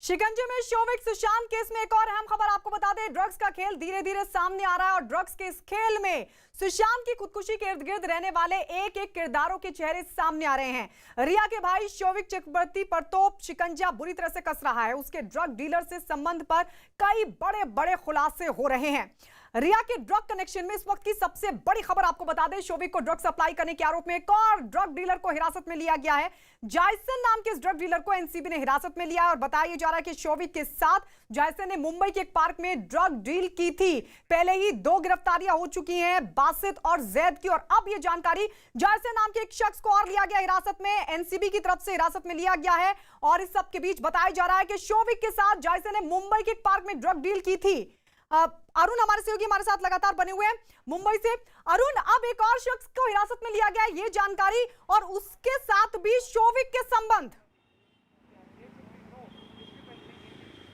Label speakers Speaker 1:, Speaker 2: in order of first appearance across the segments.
Speaker 1: शिकंजे में शोविक सुशांत केस में एक और अहम खबर आपको बता दें। ड्रग्स का खेल धीरे धीरे सामने आ रहा है और ड्रग्स के इस खेल में सुशांत की खुदकुशी के इर्द गिर्द रहने वाले एक एक किरदारों के चेहरे सामने आ रहे हैं। रिया के भाई शोविक चक्रवर्ती पर तो शिकंजा बुरी तरह से कस रहा है। उसके ड्रग डीलर से संबंध पर कई बड़े बड़े खुलासे हो रहे हैं। रिया के ड्रग कनेक्शन में इस वक्त की सबसे बड़ी खबर आपको बता दें, शोविक को ड्रग सप्लाई करने के आरोप में एक और ड्रग डीलर को हिरासत में लिया गया है। जायसन नाम के इस ड्रग डीलर को एनसीबी ने हिरासत में लिया है और बताया जा रहा है कि शोविक के साथ जायसन ने मुंबई के एक पार्क में ड्रग डील की थी। पहले ही 2 गिरफ्तारियां हो चुकी हैं, बासित और जैद की, और अब यह जानकारी जायसन नाम के एक शख्स को और लिया गया हिरासत में। एनसीबी की तरफ से हिरासत में लिया गया है और इस सब के बीच बताया जा रहा है कि शोविक के साथ जायसन ने मुंबई के एक पार्क में ड्रग डील की थी। अरुण हमारे सहयोगी हमारे साथ लगातार बने हुए हैं मुंबई से। अरुण, अब एक और शख्स को हिरासत में लिया गया है, ये जानकारी, और उसके साथ भी शोविक के संबंध।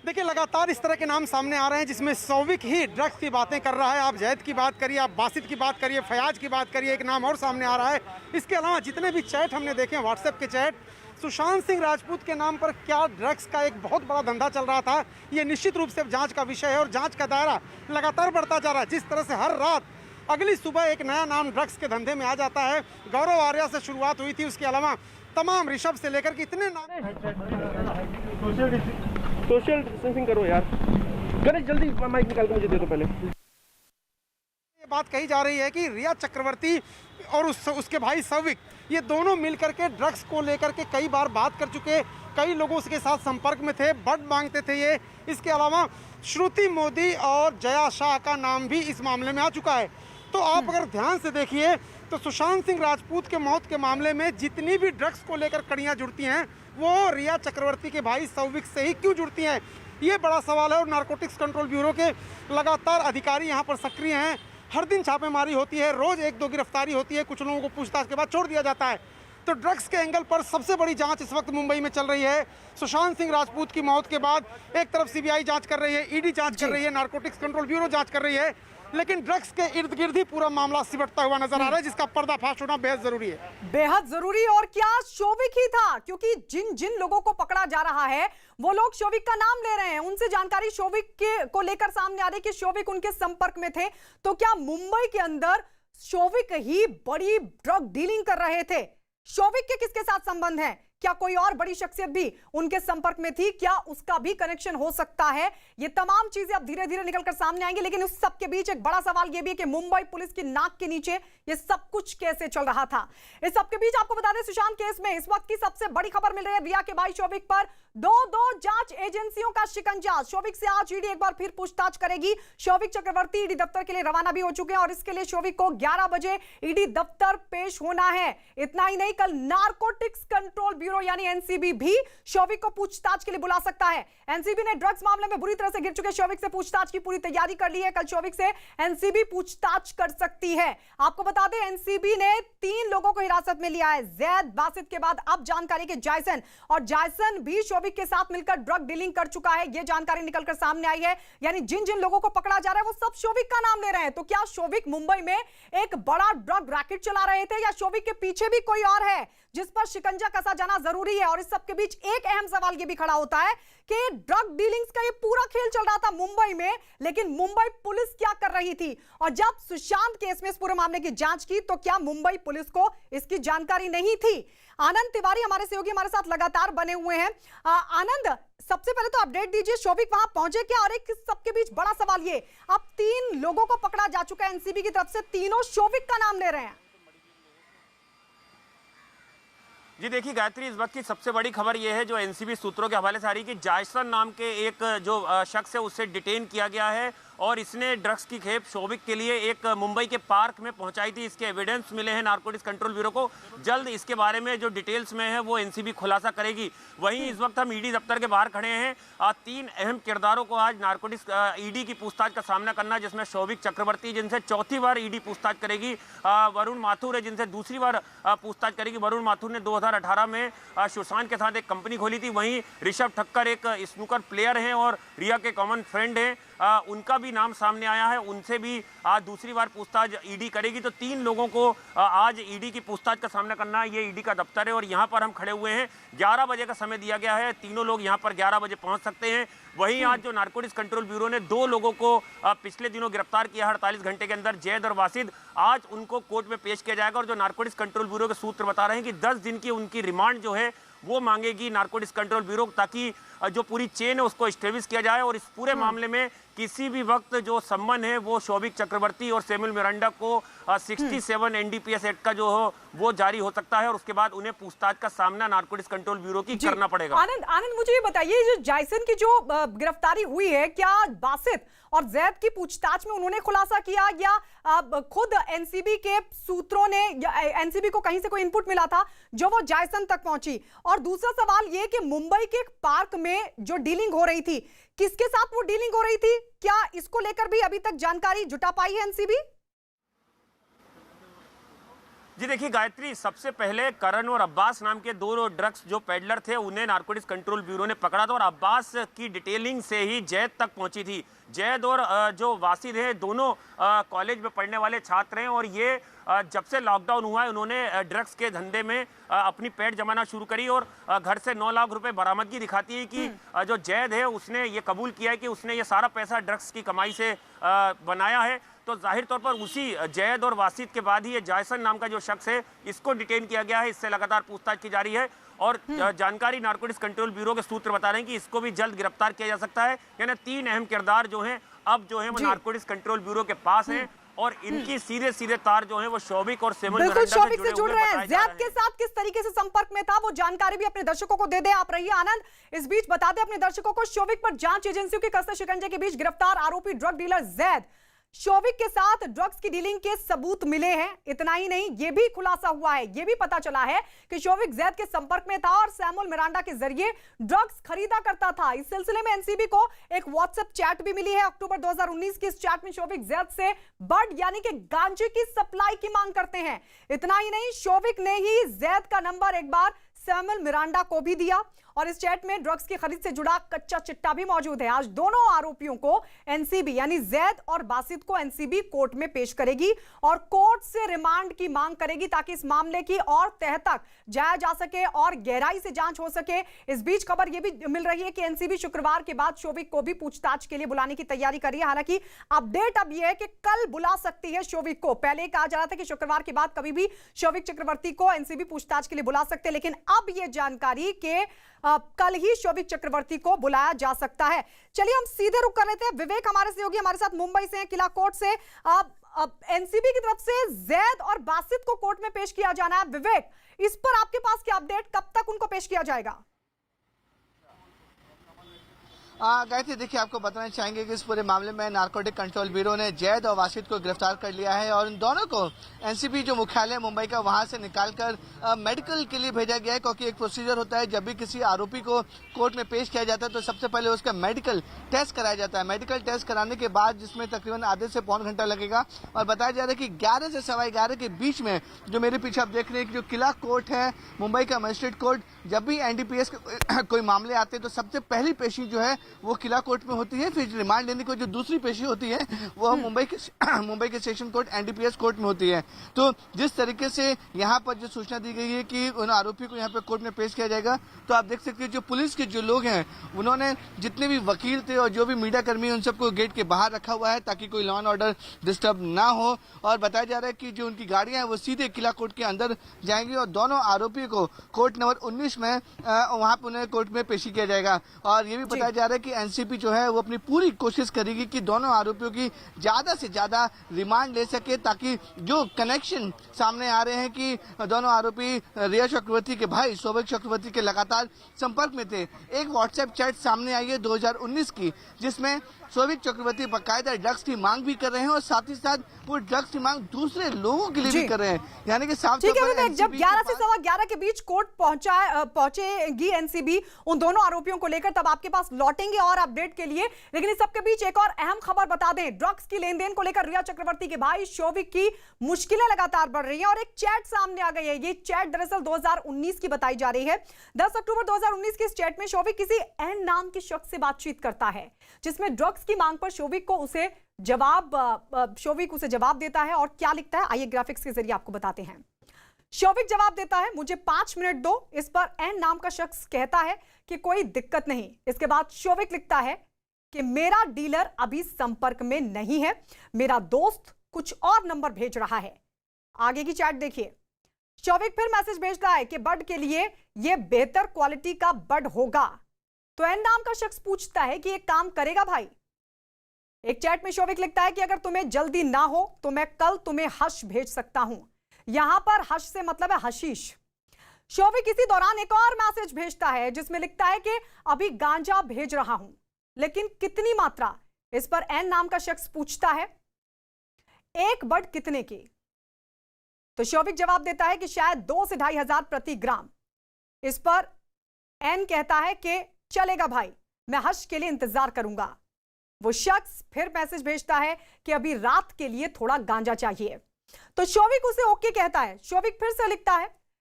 Speaker 2: देखिए, लगातार इस तरह के नाम सामने आ रहे हैं जिसमें शोविक ही ड्रग्स की बातें कर रहा है। आप जैद की बात करिए, आप बासित की बात करिए, फयाज की बात करिए, एक नाम और सामने आ रहा है। इसके अलावा जितने भी चैट हमने देखे व्हाट्सएप के चैट, सुशांत सिंह राजपूत के नाम पर क्या ड्रग्स का एक बहुत बड़ा धंधा चल रहा था, ये निश्चित रूप से जांच का विषय है और जांच का दायरा लगातार बढ़ता जा रहा है। जिस तरह से हर रात अगली सुबह एक नया नाम ड्रग्स के धंधे में आ जाता है। गौरव आर्या से शुरुआत हुई थी, उसके अलावा तमाम ऋषभ से लेकर के इतने नाम।
Speaker 3: सोशल डिस्टेंसिंग करो यार, गणेश जल्दी माइक निकाल के मुझे दे दो पहले।
Speaker 2: ये बात कही जा रही है कि रिया चक्रवर्ती और उसके भाई शोविक, ये दोनों मिलकर के ड्रग्स को लेकर के कई बार बात कर चुके, कई लोगों के साथ संपर्क में थे, बड मांगते थे ये। इसके अलावा श्रुति मोदी और जया शाह का नाम भी इस मामले में आ चुका है। तो आप अगर ध्यान से देखिए तो सुशांत सिंह राजपूत के मौत के मामले में जितनी भी ड्रग्स को लेकर कड़ियाँ जुड़ती हैं वो रिया चक्रवर्ती के भाई शोविक से ही क्यों जुड़ती हैं, ये बड़ा सवाल है। और नारकोटिक्स कंट्रोल ब्यूरो के लगातार अधिकारी यहाँ पर सक्रिय हैं। हर दिन छापेमारी होती है, रोज 1-2 गिरफ्तारी होती है, कुछ लोगों को पूछताछ के बाद छोड़ दिया जाता है। तो ड्रग्स के एंगल पर सबसे बड़ी जांच इस वक्त मुंबई में चल रही है। सुशांत सिंह राजपूत की मौत के बाद एक तरफ सीबीआई जांच कर रही है, ईडी जांच कर रही है, नारकोटिक्स कंट्रोल ब्यूरो जांच कर रही है, लेकिन ड्रग्स के इर्द गिर्द ही पूरा मामला सिमटता हुआ नजर आ रहा है, जिसका पर्दाफाश होना बेहद जरूरी है।
Speaker 1: बेहद जरूरी। और क्या शोविक ही था? क्योंकि जिन जिन लोगों को पकड़ा जा रहा है वो लोग शोविक का नाम ले रहे हैं, उनसे जानकारी शोविक के को लेकर सामने आ रही कि शोविक उनके संपर्क में थे। तो क्या मुंबई के अंदर शोविक ही बड़ी ड्रग डीलिंग कर रहे थे? शोविक के किसके साथ संबंध है? क्या कोई और बड़ी शख्सियत भी उनके संपर्क में थी? क्या उसका भी कनेक्शन हो सकता है? ये तमाम चीजें अब धीरे धीरे निकलकर सामने आएंगी, लेकिन उस सब के बीच एक बड़ा सवाल यह भी है कि मुंबई पुलिस की नाक के नीचे ये सब कुछ कैसे चल रहा था। इस सब के बीच आपको बता दें, सुशांत केस में इस वक्त की सबसे बड़ी खबर मिल रही है। रिया के भाई शोविक पर दो जांच एजेंसियों का शिकंजा। शोविक से आज ईडी एक बार फिर पूछताछ करेगी। शोविक चक्रवर्ती ईडी दफ्तर के लिए रवाना भी हो चुके हैं और इसके लिए शोविक को 11 बजे ईडी दफ्तर पेश होना है। इतना ही नहीं, कल नारकोटिक्स कंट्रोल ब्यूरो यानी एनसीबी भी शोविक को पूछताछ के लिए बुला सकता है। एनसीबी ने ड्रग्स मामले में बुरी तरह से गिर चुके शोविक से पूछताछ की पूरी तैयारी कर ली है। कल शोविक से एनसीबी पूछताछ कर सकती है। आपको बता दें, एनसीबी ने 3 लोगों को हिरासत में लिया है। जैद, बासित के बाद अब जानकारी के जायसन, और जायसन भी शोविक के साथ मिलकर ड्रग डीलिंग कर चुका है। यह जानकारी निकलकर सामने आई है। यानी जिन जिन लोगों को पकड़ा जा रहा है वो सब शोविक का नाम ले रहे हैं। तो क्या शोविक मुंबई में एक बड़ा ड्रग रैकेट चला रहे थे, या शोविक के पीछे भी कोई और है जिस पर शिकंजा कसा जाना जरूरी है? और इस सब के बीच एक अहम सवाल यह भी खड़ा होता है कि ड्रग डीलिंग्स का ये पूरा खेल चल रहा था मुंबई में, लेकिन मुंबई पुलिस क्या कर रही थी? और जब सुशांत केस में इस पूरे मामले की जांच की तो क्या मुंबई पुलिस को इसकी जानकारी नहीं थी? आनंद तिवारी हमारे सहयोगी हमारे साथ लगातार बने हुए हैं। आनंद, सबसे पहले तो अपडेट दीजिए, शोविक वहां पहुंचे क्या? और एक सबके बीच बड़ा सवाल ये, अब 3 लोगों को पकड़ा जा चुका है एनसीबी की तरफ से, तीनों शोविक का नाम ले रहे हैं।
Speaker 4: जी देखिए गायत्री, इस वक्त की सबसे बड़ी खबर यह है जो एनसीबी सूत्रों के हवाले से आ रही है कि जायसन नाम के एक जो शख्स है उससे डिटेन किया गया है और इसने ड्रग्स की खेप शोविक के लिए एक मुंबई के पार्क में पहुंचाई थी। इसके एविडेंस मिले हैं नारकोटिक्स कंट्रोल ब्यूरो को। जल्द इसके बारे में जो डिटेल्स में है वो एनसीबी खुलासा करेगी। वहीं इस वक्त हम ईडी दफ्तर के बाहर खड़े हैं। 3 अहम किरदारों को आज नारकोटिक्स ईडी की पूछताछ का सामना करना, जिसमें शोविक चक्रवर्ती जिनसे चौथी बार ईडी पूछताछ करेगी, वरुण माथुर है जिनसे दूसरी बार पूछताछ करेगी। वरुण माथुर ने 2018 में सुशांत के साथ एक कंपनी खोली थी। वहीं ऋषभ ठक्कर एक स्नूकर प्लेयर हैं और रिया के कॉमन फ्रेंड हैं। उनका भी नाम सामने आया है। उनसे भी आज दूसरी बार पूछताछ ईडी करेगी। तो 3 लोगों को आज ईडी की पूछताछ का सामना करना है। ये ईडी का दफ्तर है और यहाँ पर हम खड़े हुए हैं। 11 बजे का समय दिया गया है। तीनों लोग यहाँ पर 11 बजे पहुंच सकते हैं। वहीं आज जो नारकोटिक्स कंट्रोल ब्यूरो ने 2 लोगों को पिछले दिनों गिरफ्तार किया 48 घंटे के अंदर, जैद और वासिद, आज उनको कोर्ट में पेश किया जाएगा। और जो नारकोटिक्स कंट्रोल ब्यूरो के सूत्र बता रहे हैं कि 10 दिन की उनकी रिमांड जो है वो मांगेगी नारकोटिक्स कंट्रोल ब्यूरो, ताकि जो पूरी चेन है उसको एस्टेब्लिश किया जाए और इस पूरे मामले में किसी भी वक्त जो संबंध है वो शौविक चक्रवर्ती और सैमुअल मिरांडा को 67 एनडीपीएस एक्ट का जो हो वो जारी हो सकता है और उसके बाद उन्हें पूछताछ का सामना नारकोटिक्स कंट्रोल ब्यूरो की करना पड़ेगा।
Speaker 1: आनंद मुझे ये बताइए, जो जायसन की जो गिरफ्तारी हुई है, क्या बासित और जैद की पूछताछ में उन्होंने खुलासा किया या खुद एनसीबी के सूत्रों ने, एनसीबी को कहीं से कोई इनपुट मिला था जो वो जायसन तक पहुंची? और दूसरा सवाल ये कि मुंबई के एक पार्क में जो डीलिंग हो रही थी, किसके साथ वो डीलिंग हो रही थी? क्या इसको लेकर भी अभी तक जानकारी जुटा पाई है एनसीबी?
Speaker 4: जी देखिए गायत्री, सबसे पहले करण और अब्बास नाम के 2 ड्रग्स जो पेडलर थे उन्हें नारकोटिक्स कंट्रोल ब्यूरो ने पकड़ा था और अब्बास की डिटेलिंग से ही जैद तक पहुंची थी। जैद और जो वासिद है दोनों कॉलेज में पढ़ने वाले छात्र हैं और ये जब से लॉकडाउन हुआ है उन्होंने ड्रग्स के धंधे में अपनी पैठ जमाना शुरू करी और घर से 9 लाख रुपए बरामदगी दिखाती है कि जो जैद है उसने ये कबूल किया है कि उसने ये सारा पैसा ड्रग्स की कमाई से बनाया है। तो जाहिर तौर पर उसी जैद और वासिद के बाद ही ये जायसन नाम का जो शख्स है इसको डिटेन किया गया है। इससे लगातार पूछताछ की जा रही है और जानकारी नारकोटिक्स कंट्रोल ब्यूरो के सूत्र बता रहे हैं कि इसको भी जल्द गिरफ्तार किया जा सकता है। यानी 3 अहम किरदार जो हैं अब जो है वो नारकोटिक्स कंट्रोल ब्यूरो के पास हैं और इनकी सीधे तार जो है वो शौविक और सैमुअल
Speaker 1: बिल्कुल शौविक से जुड़ रहे हैं। जैद के साथ किस तरीके से संपर्क में था वो जानकारी भी अपने दर्शकों को दे दे। आप रहिए आनंद। इस बीच बता दें अपने दर्शकों को, शौविक पर जांच एजेंसियों के कस्ते शिकंजे के बीच गिरफ्तार आरोपी ड्रग डीलर जैद, शौविक के साथ ड्रग्स की डीलिंग के सबूत मिले हैं। इतना ही नहीं, यह भी खुलासा हुआ है, यह भी पता चला है कि शौविक जैद के संपर्क में था और सैमुअल मिरांडा के जरिए ड्रग्स खरीदा करता था। इस सिलसिले में एनसीबी को एक व्हाट्सएप चैट भी मिली है अक्टूबर 2019 की। इस चैट में शौविक जैद से बड यानी कि गांजे की सप्लाई की मांग करते हैं। इतना ही नहीं, शौविक ने ही जैद का नंबर एक बार सैमुअल मिरांडा को भी दिया और इस चैट में ड्रग्स की खरीद से जुड़ा कच्चा चिट्टा भी मौजूद है। आज दोनों आरोपियों को एनसीबी यानी जैद और बासित को एनसीबी कोर्ट में पेश करेगी और कोर्ट से रिमांड की मांग करेगी ताकि इस मामले की और तह तक जाया जा सके और गहराई से जांच हो सके। इस बीच खबर यह भी मिल रही है कि एनसीबी शुक्रवार के बाद शौविक को भी पूछताछ के लिए बुलाने की तैयारी कर रही है। हालांकि अपडेट अब यह है कि कल बुला सकती है शौविक को। पहले कहा जा रहा था कि शुक्रवार के बाद कभी भी शौविक चक्रवर्ती को एनसीबी पूछताछ के लिए बुला सकते हैं, लेकिन अब यह जानकारी के कल ही शौविक चक्रवर्ती को बुलाया जा सकता है। चलिए हम सीधे रुक कर लेते हैं। विवेक हमारे सहयोगी हमारे साथ मुंबई से हैं, किला कोर्ट से। एनसीबी की तरफ से जैद और बासित को कोर्ट में पेश किया जाना है। विवेक, इस पर आपके पास क्या अपडेट, कब तक उनको पेश किया जाएगा?
Speaker 5: गायत्री, देखिए आपको बताना चाहेंगे कि इस पूरे मामले में नारकोटिक कंट्रोल ब्यूरो ने जैद और वासिद को गिरफ्तार कर लिया है और इन दोनों को एनसीबी जो मुख्यालय मुंबई का वहां से निकालकर मेडिकल के लिए भेजा गया है, क्योंकि एक प्रोसीजर होता है जब भी किसी आरोपी को कोर्ट में पेश किया जाता है तो सबसे पहले उसका मेडिकल टेस्ट कराया जाता है। मेडिकल टेस्ट कराने के बाद जिसमें तकरीबन आधे से पौन घंटा लगेगा और बताया जा रहा है कि 11 से 11:15 के बीच में जो मेरे पीछे आप देख रहे हैं कि जो किला कोर्ट है मुंबई का मजिस्ट्रेट कोर्ट, जब भी एनडीपीएस के कोई मामले आते हैं तो सबसे पहली पेशी जो है वो किला कोर्ट में होती है। फिर रिमांड लेने को जो दूसरी पेशी होती है वो मुंबई के सेशन कोर्ट एनडीपीएस कोर्ट में होती है। तो जिस तरीके से यहाँ पर जो सूचना दी गई है कि उन आरोपी को यहाँ पे कोर्ट में पेश किया जाएगा, तो आप देख सकते हैं जो पुलिस के जो लोग हैं उन्होंने जितने भी वकील थे और जो भी मीडिया कर्मी उन सबको गेट के बाहर रखा हुआ है ताकि कोई लॉ एंड ऑर्डर डिस्टर्ब ना हो। और बताया जा रहा है कि जो उनकी गाड़ियां हैं वो सीधे किला कोर्ट के अंदर जाएंगी और दोनों आरोपियों को कोर्ट नंबर 19 में वहां पर उन्हें कोर्ट में पेशी किया जाएगा। और ये भी बताया जा रहा है कि एनसीबी जो है वो अपनी पूरी कोशिश करेगी कि दोनों आरोपियों की ज्यादा से ज्यादा रिमांड ले सके, ताकि जो कनेक्शन सामने आ रहे हैं कि दोनों आरोपी रिया चक्रवर्ती के भाई शौविक चक्रवर्ती के लगातार संपर्क में थे। एक व्हाट्सएप चैट सामने आई है 2019 की जिसमें शौविक चक्रवर्ती बाकायदा ड्रग्स की मांग भी कर रहे हैं और साथ ही साथ वो ड्रग्स की मांग दूसरे लोगों के लिए भी कर रहे हैं। यानी कि साफ तौर पर
Speaker 1: जब 11 से 11:15 के बीच कोर्ट पहुंचेगी एनसीबी उन दोनों आरोपियों को लेकर, तब आपके पास लौटे लौटेंगे और अपडेट के लिए, लेकिन इस सबके बीच एक और अहम खबर बता दें। ड्रग्स की लेन देन को लेकर रिया चक्रवर्ती के भाई शौविक की मुश्किलें लगातार बढ़ रही हैं और एक चैट सामने आ गई है। ये चैट दरअसल 2019 की बताई जा रही है। 10 अक्टूबर 2019 की इस चैट में शौविक किसी एन नाम के शख्स से बातचीत करता है, जिसमें ड्रग्स की मांग पर शौविक उसे जवाब देता है। और क्या लिखता है आइए ग्राफिक्स के जरिए आपको बताते हैं। शौविक जवाब देता है, मुझे 5 मिनट दो। इस पर एन नाम का शख्स कहता है कि कोई दिक्कत नहीं। इसके बाद शौविक लिखता है कि मेरा डीलर अभी संपर्क में नहीं है, मेरा दोस्त कुछ और नंबर भेज रहा है। आगे की चैट देखिए। शौविक फिर मैसेज भेजता है कि बड के लिए यह बेहतर क्वालिटी का बड होगा। तो एन नाम का शख्स पूछता है कि एक काम करेगा भाई। एक चैट में शौविक लिखता है कि अगर तुम्हें जल्दी ना हो तो मैं कल तुम्हें हश भेज सकता हूं। यहां पर हश से मतलब है हशीश। शौविक इसी दौरान एक और मैसेज भेजता है जिसमें लिखता है कि अभी गांजा भेज रहा हूं, लेकिन कितनी मात्रा। इस पर एन नाम का शख्स पूछता है एक बड कितने की। तो शौविक जवाब देता है कि शायद 2 से 2.5 हजार प्रति ग्राम। इस पर एन कहता है कि चलेगा भाई, मैं हश के लिए इंतजार करूंगा। वो शख्स फिर मैसेज भेजता है कि अभी रात के लिए थोड़ा गांजा चाहिए। तो शौविक उसे ओके कहता है। शौविक फिर से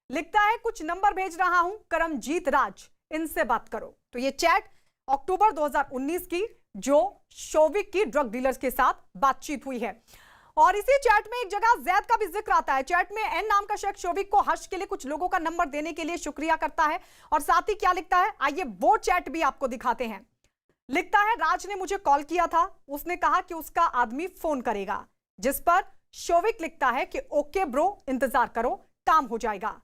Speaker 1: लिखता है कुछ नंबर भेज रहा हूं, करमजीत राज, इनसे बात करो। तो ये चैट अक्टूबर 2019 की जो शौविक की ड्रग डीलर्स के साथ बातचीत हुई है। और इसी चैट में एक जगह जैद का भी जिक्र आता है। चैट में एन नाम का शख्स शौविक को हश के लिए कुछ लोगों का नंबर देने के लिए शुक्रिया करता है और साथ ही क्या लिखता है आइए वो चैट भी आपको दिखाते हैं। लिखता है राज ने मुझे कॉल किया था, उसने कहा कि उसका आदमी फोन करेगा। जिस पर शौविक लिखता है कि ओके ब्रो, इंतजार करो, काम हो जाएगा।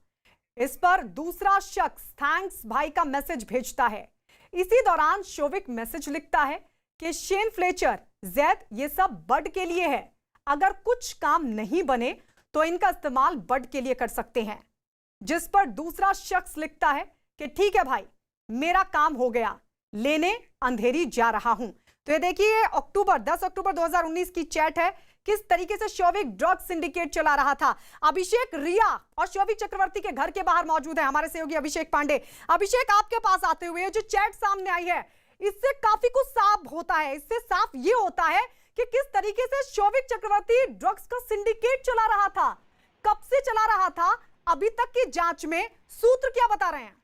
Speaker 1: इस पर दूसरा शख्स थैंक्स भाई का मैसेज भेजता है। इसी दौरान शौविक मैसेज लिखता है कि शेन फ्लेचर, जैद, ये सब बड के लिए है, अगर कुछ काम नहीं बने तो इनका इस्तेमाल बड के लिए कर सकते हैं। जिस पर दूसरा शख्स लिखता है कि ठीक है भाई, मेरा काम हो गया, लेने अंधेरी जा रहा हूं। तो ये देखिए 10 अक्टूबर 2019 की चैट है, किस तरीके से शौविक ड्रग सिंडिकेट चला रहा था। अभिषेक, रिया और शौविक चक्रवर्ती के घर के बाहर मौजूद है हमारे सहयोगी अभिषेक पांडे। अभिषेक, आपके पास आते हुए जो चैट सामने आई है, इससे काफी कुछ साफ होता है। इससे साफ ये होता है कि किस तरीके से शौविक चक्रवर्ती ड्रग्स का सिंडिकेट चला रहा था, कब से चला रहा था, अभी तक की जांच में सूत्र क्या बता रहे हैं।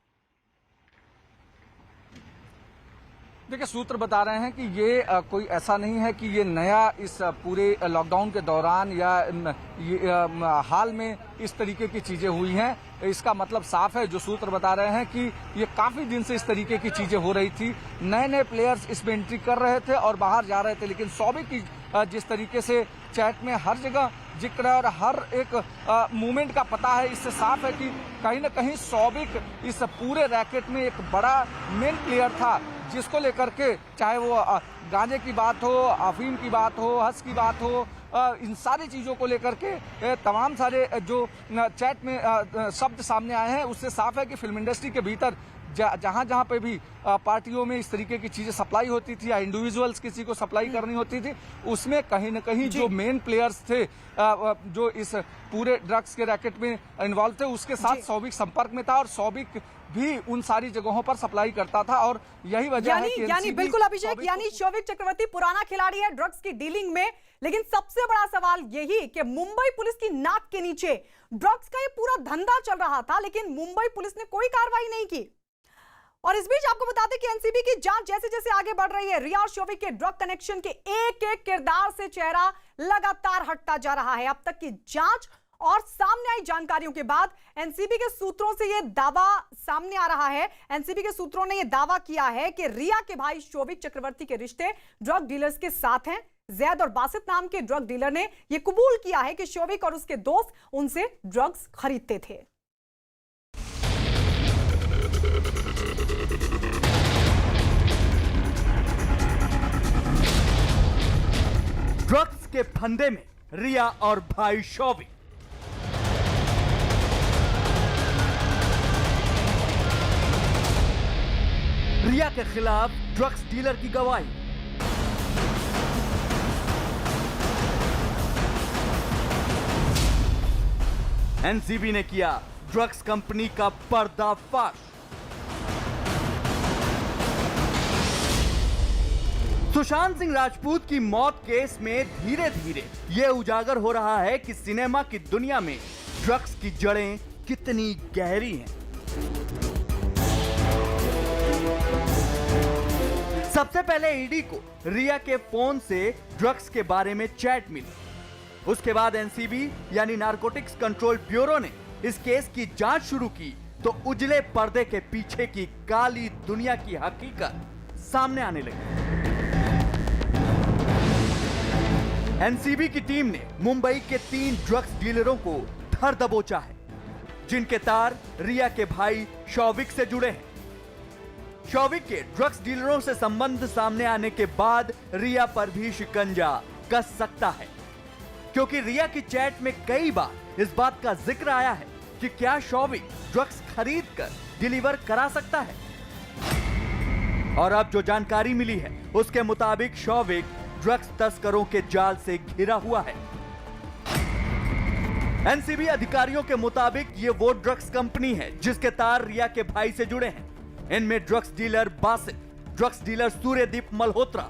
Speaker 6: देखिए, सूत्र बता रहे हैं कि ये कोई ऐसा नहीं है कि ये नया इस पूरे लॉकडाउन के दौरान या हाल में इस तरीके की चीजें हुई हैं। इसका मतलब साफ है, जो सूत्र बता रहे हैं कि ये काफी दिन से इस तरीके की चीजें हो रही थी। नए नए प्लेयर्स इसमें एंट्री कर रहे थे और बाहर जा रहे थे, लेकिन शौविक की जिस तरीके से चैट में हर जगह जिक्र है और हर एक मूवमेंट का पता है, इससे साफ है कि कहीं ना कहीं शौविक इस पूरे रैकेट में एक बड़ा मेन प्लेयर था, जिसको लेकर के चाहे वो गांजे की बात हो, अफीम की बात हो, हंस की बात हो, इन सारी चीज़ों को लेकर के तमाम सारे जो चैट में शब्द सामने आए हैं, उससे साफ है कि फिल्म इंडस्ट्री के भीतर जहां जहां पे भी पार्टियों में इस तरीके की चीजें सप्लाई होती थी या इंडिविजुअल्स किसी को सप्लाई करनी होती थी, उसमें कहीं न कहीं जो मेन प्लेयर्स थे जो इस पूरे ड्रग्स के रैकेट में इन्वॉल्व थे, उसके साथ शौविक संपर्क में था और शौविक भी उन सारी जगहों पर सप्लाई करता था। और यही वजह है कि
Speaker 1: यानी बिल्कुल अभिषेक, यानी शौविक चक्रवर्ती पुराना खिलाड़ी है ड्रग्स की डीलिंग में, लेकिन सबसे बड़ा सवाल यही कि मुंबई पुलिस की नाक के नीचे ड्रग्स का ये पूरा धंधा चल रहा था, लेकिन मुंबई पुलिस ने कोई कार्रवाई नहीं की। और इस बीच आपको बता दें कि एनसीबी की जांच जैसे जैसे आगे बढ़ रही है, रिया और शौविक के ड्रग कनेक्शन के एक एक किरदार से चेहरा लगातार हटता जा रहा है। अब तक की जांच और सामने आई जानकारियों के बाद एनसीबी के सूत्रों से यह दावा सामने आ रहा है, एनसीबी के सूत्रों ने यह दावा किया है कि रिया के भाई शौविक चक्रवर्ती के रिश्ते ड्रग डीलर्स के साथ हैं। जैद और बासित नाम के ड्रग डीलर ने यह कबूल किया है कि शौविक और उसके दोस्त उनसे ड्रग्स खरीदते थे।
Speaker 7: ड्रग्स के फंदे में रिया और भाई शौविक। रिया के खिलाफ ड्रग्स डीलर की गवाही। एनसीबी ने किया ड्रग्स कंपनी का पर्दाफाश। सुशांत सिंह राजपूत की मौत केस में धीरे धीरे ये उजागर हो रहा है कि सिनेमा की दुनिया में ड्रग्स की जड़ें कितनी गहरी हैं। सबसे पहले ईडी को रिया के फोन से ड्रग्स के बारे में चैट मिली। उसके बाद एनसीबी यानी नारकोटिक्स कंट्रोल ब्यूरो ने इस केस की जांच शुरू की तो उजले पर्दे के पीछे की काली दुनिया की हकीकत सामने आने लगी। एनसीबी की टीम ने मुंबई के 3 ड्रग्स डीलरों को धर दबोचा है, जिनके तार रिया के भाई शौविक से जुड़े हैं। शौविक के ड्रग्स डीलरों से संबंध सामने आने के बाद रिया पर भी शिकंजा कस सकता है, क्योंकि रिया की चैट में कई बार इस बात का जिक्र आया है कि क्या शौविक ड्रग्स खरीद कर डिलीवर करा सकता है। और अब जो जानकारी मिली है उसके मुताबिक शौविक ड्रग्स तस्करों के जाल से घिरा हुआ है। एनसीबी अधिकारियों के मुताबिक ये वो ड्रग्स कंपनी है जिसके तार रिया के भाई से जुड़े हैं। इनमें drugs dealer Basit, drugs dealer Suryadeep Malhotra,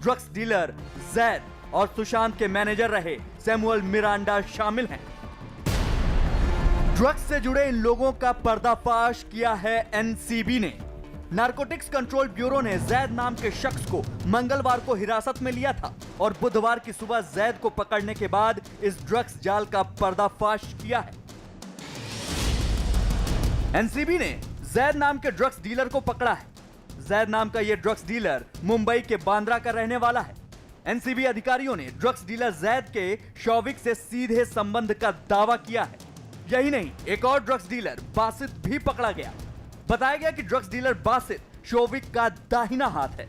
Speaker 7: drugs dealer Zaid और सुशांत के मैनेजर रहे सैमुअल मिरांडा शामिल हैं। ड्रग्स से जुड़े इन लोगों का पर्दाफाश किया है एनसीबी ने। नारकोटिक्स कंट्रोल ब्यूरो ने जैद नाम के शख्स को मंगलवार को हिरासत में लिया था और बुधवार की सुबह जैद को पकड़ने के बाद इस ड्रग्स जाल का पर्दाफाश किया है। एनसीबी ने जैद नाम के ड्रग्स डीलर को पकड़ा है। जैद नाम का यह ड्रग्स डीलर मुंबई के बांद्रा का रहने वाला है। एनसीबी अधिकारियों ने ड्रग्स डीलर जैद के शौविक से सीधे संबंध का दावा किया है। यही नहीं, एक और ड्रग्स डीलर बासित भी पकड़ा गया। बताया गया कि ड्रग्स डीलर बासित शौविक का दाहिना हाथ है।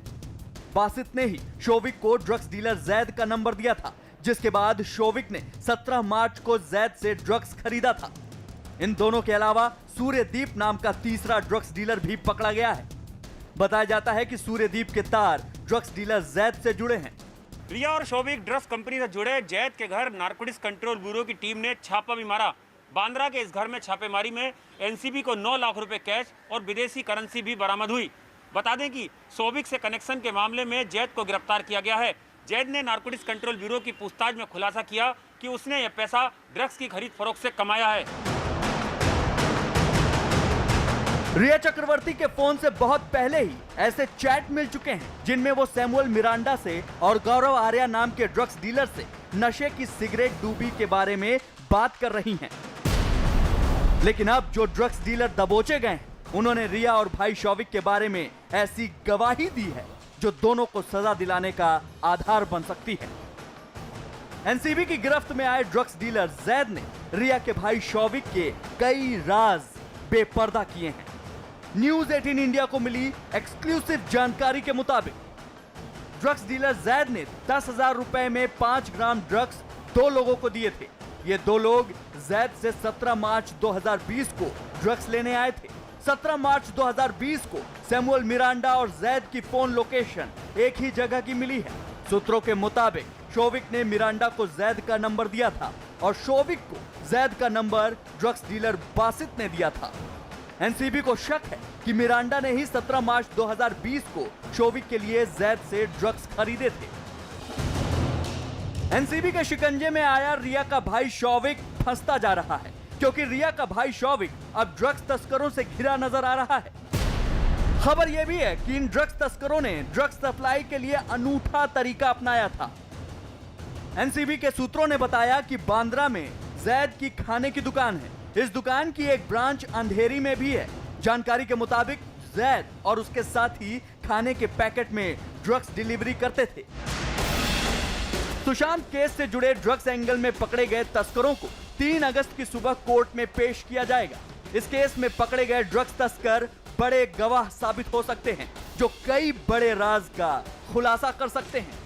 Speaker 7: बासित ने ही शौविक को ड्रग्स डीलर जैद का नंबर दिया था, जिसके बाद शौविक ने 17 मार्च को जैद से ड्रग्स खरीदा था। इन दोनों के अलावा सूर्यदीप नाम का तीसरा ड्रग्स डीलर भी पकड़ा गया है। बताया जाता है कि सूर्यदीप के तार ड्रग्स डीलर जैद से जुड़े हैं।
Speaker 4: रिया और शौविक ड्रग्स कंपनी से जुड़े जैद के घर नारकोटिक्स कंट्रोल ब्यूरो की टीम ने छापा भी मारा। बांद्रा के इस घर में छापेमारी में एनसीबी को 9 लाख रुपए कैश और विदेशी करेंसी भी बरामद हुई। बता दें कि शौविक से कनेक्शन के मामले में जैद को गिरफ्तार किया गया है। जैद ने नारकोटिक्स कंट्रोल ब्यूरो की पूछताछ में खुलासा किया कि उसने यह पैसा ड्रग्स की खरीद फरोख्त से कमाया है।
Speaker 7: रिया चक्रवर्ती के फोन से बहुत पहले ही ऐसे चैट मिल चुके हैं जिनमें वो सैमुअल मिरांडा से और गौरव आर्या नाम के ड्रग्स डीलर से नशे की सिगरेट डूबी के बारे में बात कर रही हैं। लेकिन अब जो ड्रग्स डीलर दबोचे गए हैं, उन्होंने रिया और भाई शौविक के बारे में ऐसी गवाही दी है जो दोनों को सजा दिलाने का आधार बन सकती है। एनसीबी की गिरफ्त में आए ड्रग्स डीलर जैद ने रिया के भाई शौविक के कई राज बेपर्दा किए हैं। न्यूज 18 इंडिया को मिली एक्सक्लूसिव जानकारी के मुताबिक ड्रग्स डीलर जैद ने 10,000 रुपए में 5 ग्राम ड्रग्स 2 लोगों को दिए थे। ये 2 लोग जैद से 17 मार्च 2020 को ड्रग्स लेने आए थे। 17 मार्च 2020 को सैमुअल मिरांडा और जैद की फोन लोकेशन एक ही जगह की मिली है। सूत्रों के मुताबिक शौविक ने मिरांडा को जैद का नंबर दिया था और शौविक को जैद का नंबर ड्रग्स डीलर बासित ने दिया था। एनसीबी को शक है कि मिरांडा ने ही 17 मार्च 2020 को शौविक के लिए जैद से ड्रग्स खरीदे थे। एनसीबी के शिकंजे में आया रिया का भाई शौविक फंसता जा रहा है, क्योंकि रिया का भाई शौविक अब ड्रग्स तस्करों से घिरा नजर आ रहा है। खबर यह भी है कि इन ड्रग्स तस्करों ने ड्रग्स सप्लाई के लिए अनूठा तरीका अपनाया था। एनसीबी के सूत्रों ने बताया कि बांद्रा में जैद की खाने की दुकान है। इस दुकान की एक ब्रांच अंधेरी में भी है। जानकारी के मुताबिक जैद और उसके साथी खाने के पैकेट में ड्रग्स डिलीवरी करते थे। सुशांत केस से जुड़े ड्रग्स एंगल में पकड़े गए तस्करों को 3 अगस्त की सुबह कोर्ट में पेश किया जाएगा। इस केस में पकड़े गए ड्रग्स तस्कर बड़े गवाह साबित हो सकते हैं, जो कई बड़े राज का खुलासा कर सकते हैं।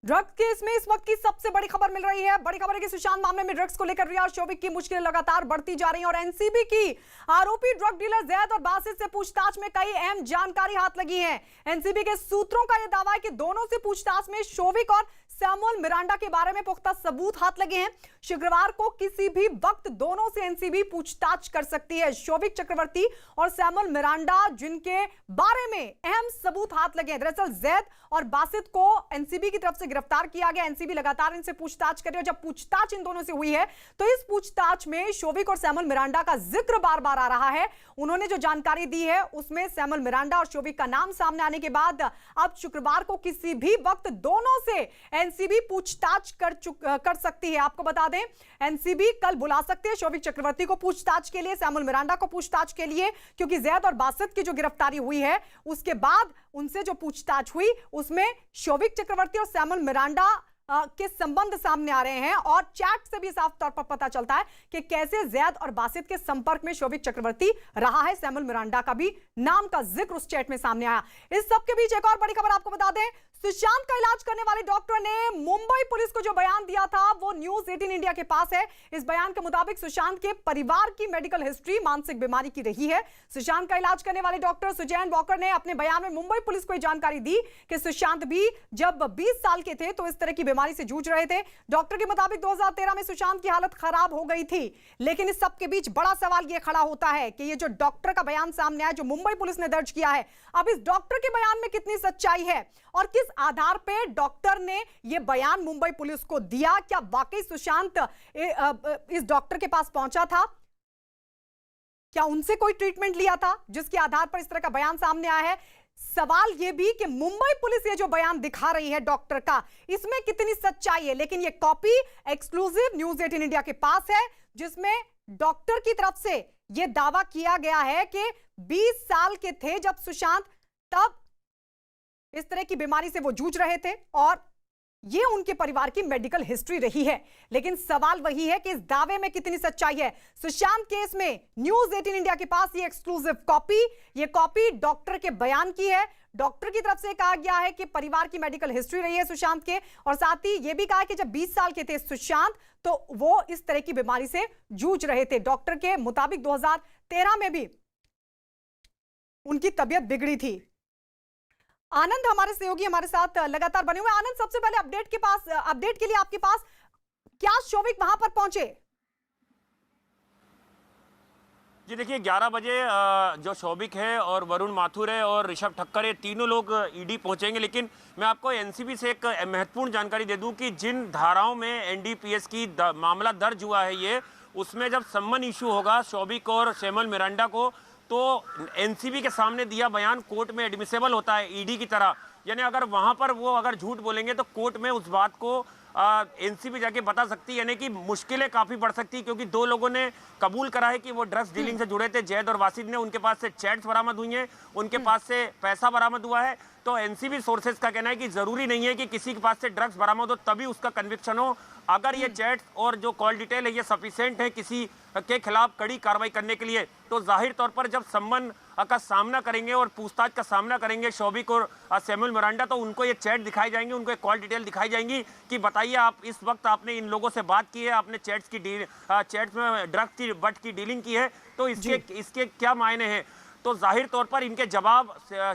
Speaker 1: ड्रग्स केस में इस वक्त की सबसे बड़ी खबर मिल रही है। बड़ी खबर है कि सुशांत मामले में ड्रग्स को लेकर रिया और शौविक की मुश्किलें लगातार बढ़ती जा रही हैं और एनसीबी की आरोपी ड्रग डीलर जैद और बासित से पूछताछ में कई अहम जानकारी हाथ लगी है। एनसीबी के सूत्रों का यह दावा है कि दोनों से पूछताछ में शौविक और सैमुअल मिरांडा के बारे में पुख्ता सबूत हाथ लगे हैं। शुक्रवार को किसी भी वक्त दोनों से एनसीबी पूछताछ कर सकती है। शोविक चक्रवर्ती और सैमुअल मिरांडा जिनके बारे में अहम सबूत हाथ लगे हैं। दरअसल जैद और बासित को एनसीबी की तरफ से गिरफ्तार किया गया। एनसीबी लगातार इनसे पूछताछ कर रही है। जब पूछताछ इन दोनों से हुई है तो इस पूछताछ में शोविक और सैमुअल मिरांडा का जिक्र बार बार आ रहा है। उन्होंने जो जानकारी दी है उसमें सैमुअल मिरांडा और शोविक का नाम सामने आने के बाद अब शुक्रवार को किसी भी वक्त दोनों से एनसीबी पूछताछ कर सकती है। आपको बता दें एनसीबी कल बुला सकती है शोविक चक्रवर्ती को पूछताछ के लिए, सैमुअल मिरांडा को पूछताछ के लिए, क्योंकि जैद और बासित की जो गिरफ्तारी हुई है उसके बाद उनसे जो पूछताछ हुई उसमें शोविक चक्रवर्ती और सैमुअल मिरांडा के संबंध सामने आ रहे हैं और चैट से भी साफ तौर पर पता चलता है कि कैसे जैद और बासित के संपर्क में शोविक चक्रवर्ती रहा है। सैमुअल मिरांडा का भी नाम का जिक्र उस चैट में सामने आया। इस सब के बीच एक और बड़ी खबर आपको बता दें, सुशांत का इलाज करने वाले डॉक्टर ने मुंबई पुलिस को जो बयान दिया था वो न्यूज 18 इंडिया के पास है। इस बयान के मुताबिक सुशांत के परिवार की मेडिकल हिस्ट्री मानसिक बीमारी की रही है। सुशांत का इलाज करने वाले डॉक्टर सुजैन वॉकर ने अपने बयान में मुंबई पुलिस को जानकारी दी कि सुशांत भी जब 20 साल के थे तो इस तरह की बीमारी से जूझ रहे थे। डॉक्टर के मुताबिक 2013 में सुशांत की हालत खराब हो गई थी। लेकिन इस सबके बीच बड़ा सवाल यह खड़ा होता है कि ये जो डॉक्टर का बयान सामने आया जो मुंबई पुलिस ने दर्ज किया है, अब इस डॉक्टर के बयान में कितनी सच्चाई है और किस आधार पे डॉक्टर ने यह बयान मुंबई पुलिस को दिया। क्या वाकई सुशांत इस डॉक्टर के पास पहुंचा था? क्या उनसे कोई ट्रीटमेंट लिया था जिसके आधार पर इस तरह का बयान सामने आया है? सवाल यह भी कि मुंबई पुलिस ये जो बयान दिखा रही है डॉक्टर का, इसमें कितनी सच्चाई है। लेकिन ये कॉपी एक्सक्लूसिव न्यूज 18 इंडिया के पास है जिसमें डॉक्टर की तरफ से यह दावा किया गया है कि 20 साल के थे जब सुशांत, तब इस तरह की बीमारी से वो जूझ रहे थे और ये उनके परिवार की मेडिकल हिस्ट्री रही है। लेकिन सवाल वही है कि इस दावे में कितनी सच्चाई है। सुशांत केस में न्यूज 18 इंडिया के पास ये एक्सक्लूसिव कॉपी, ये कॉपी डॉक्टर के बयान की है। डॉक्टर की तरफ से कहा गया है कि परिवार की मेडिकल हिस्ट्री रही है सुशांत के, और साथ ही यह भी कहा कि जब 20 साल के थे सुशांत तो वो इस तरह की बीमारी से जूझ रहे थे। डॉक्टर के मुताबिक 2013 में भी उनकी तबीयत बिगड़ी थी। आनंद हमारे सहयोगी हमारे साथ लगातार बने हुए। आनंद, सबसे पहले अपडेट के लिए आपके पास क्या शोविक वहां पर पहुंचे?
Speaker 4: जी देखिए 11 बजे जो शोविक है और वरुण माथुर है और ऋषभ ठक्कर है, तीनों लोग ईडी पहुंचेंगे। लेकिन मैं आपको एनसीबी से एक महत्वपूर्ण जानकारी दे दूं कि जिन धाराओं में एनडीपीएस की मामला दर्ज हुआ है ये, उसमें जब सम्मन इशू होगा शोविक और सैमुअल मिरांडा को तो एनसीबी के सामने दिया बयान कोर्ट में एडमिसेबल होता है ईडी की तरह। यानी अगर वहां पर वो अगर झूठ बोलेंगे तो कोर्ट में उस बात को एनसीबी जाके बता सकती है, यानी कि मुश्किलें काफी बढ़ सकती है। क्योंकि दो लोगों ने कबूल करा है कि वो ड्रग्स डीलिंग से जुड़े थे, जैद और वासिद ने। उनके पास से चैट्स बरामद हुई हैं, उनके पास से पैसा बरामद हुआ है। तो एनसीबी सोर्सेज का कहना है कि जरूरी नहीं है कि किसी के पास से ड्रग्स बरामद हो तभी उसका कन्विक्शन हो। अगर ये चैट्स और जो कॉल डिटेल है ये सफिशिएंट है किसी के खिलाफ कड़ी कार्रवाई करने के लिए, तो जाहिर तौर पर जब सम्मन का सामना करेंगे और पूछताछ का सामना करेंगे शोविक और सैमुअल मिरांडा, तो उनको ये चैट दिखाई जाएंगे, उनको एक कॉल डिटेल दिखाई जाएंगी कि बताइए आप इस वक्त आपने इन लोगों से बात की है, आपने चैट्स में ड्रग्स की बट की डीलिंग की है, तो इसके क्या मायने हैं। तो जाहिर तौर पर इनके जवाब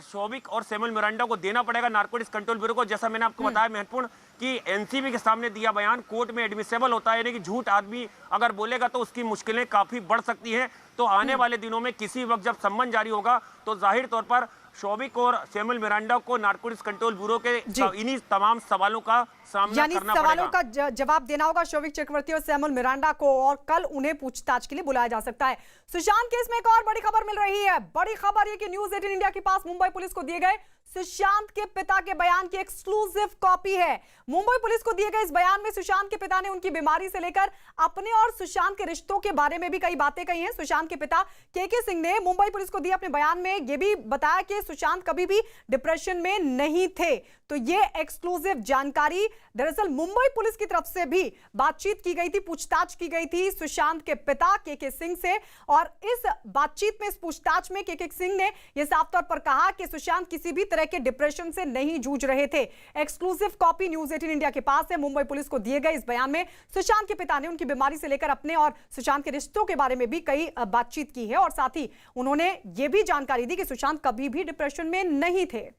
Speaker 4: शोविक और सैमुअल मिरांडा को देना पड़ेगा नारकोटिक्स कंट्रोल ब्यूरो को। जैसा मैंने आपको बताया महत्वपूर्ण कि एनसीबी के सामने दिया बयान कोर्ट में एडमिसेबल होता है, यानी कि झूठ आदमी अगर बोलेगा तो उसकी मुश्किलें काफी बढ़ सकती हैं। तो आने वाले दिनों में किसी वक्त जब सम्मन जारी होगा तो जाहिर तौर पर शोविक और सैमुअल मिरांडा को नारकोटिक्स कंट्रोल ब्यूरो के इन्हीं तमाम सवालों का सामना करना पड़ेगा,
Speaker 1: सवालों का जवाब देना होगा शोविक चक्रवर्ती और सैमुअल मिरांडा को, और कल उन्हें पूछताछ के लिए बुलाया जा सकता है। सुशांत केस में एक और बड़ी खबर मिल रही है। बड़ी खबर ये कि न्यूज 18 इंडिया के पास मुंबई पुलिस को दिए गए सुशांत के पिता के बयान की एक्सक्लूसिव कॉपी है। मुंबई पुलिस को दिए गए इस बयान में सुशांत के पिता ने उनकी बीमारी से लेकर अपने और सुशांत के रिश्तों के बारे में भी कई बातें कही हैं। सुशांत के पिता के सिंह ने मुंबई पुलिस को दिए अपने बयान में यह भी बताया कि सुशांत कभी भी डिप्रेशन में नहीं थे। तो ये एक्सक्लूसिव जानकारी दरअसल मुंबई पुलिस की तरफ से भी बातचीत की गई थी, पूछताछ की गई थी सुशांत के पिता के सिंह से, और इस बातचीत में, इस पूछताछ में के सिंह ने यह साफ तौर पर कहा कि सुशांत किसी भी तरह के डिप्रेशन से नहीं जूझ रहे थे। एक्सक्लूसिव कॉपी न्यूज 18 इंडिया के पास है। मुंबई पुलिस को दिए गए इस बयान में सुशांत के पिता ने उनकी बीमारी से लेकर अपने और सुशांत के रिश्तों के बारे में भी कई बातचीत की है, और साथ ही उन्होंने यह भी जानकारी दी कि सुशांत कभी भी डिप्रेशन में नहीं थे।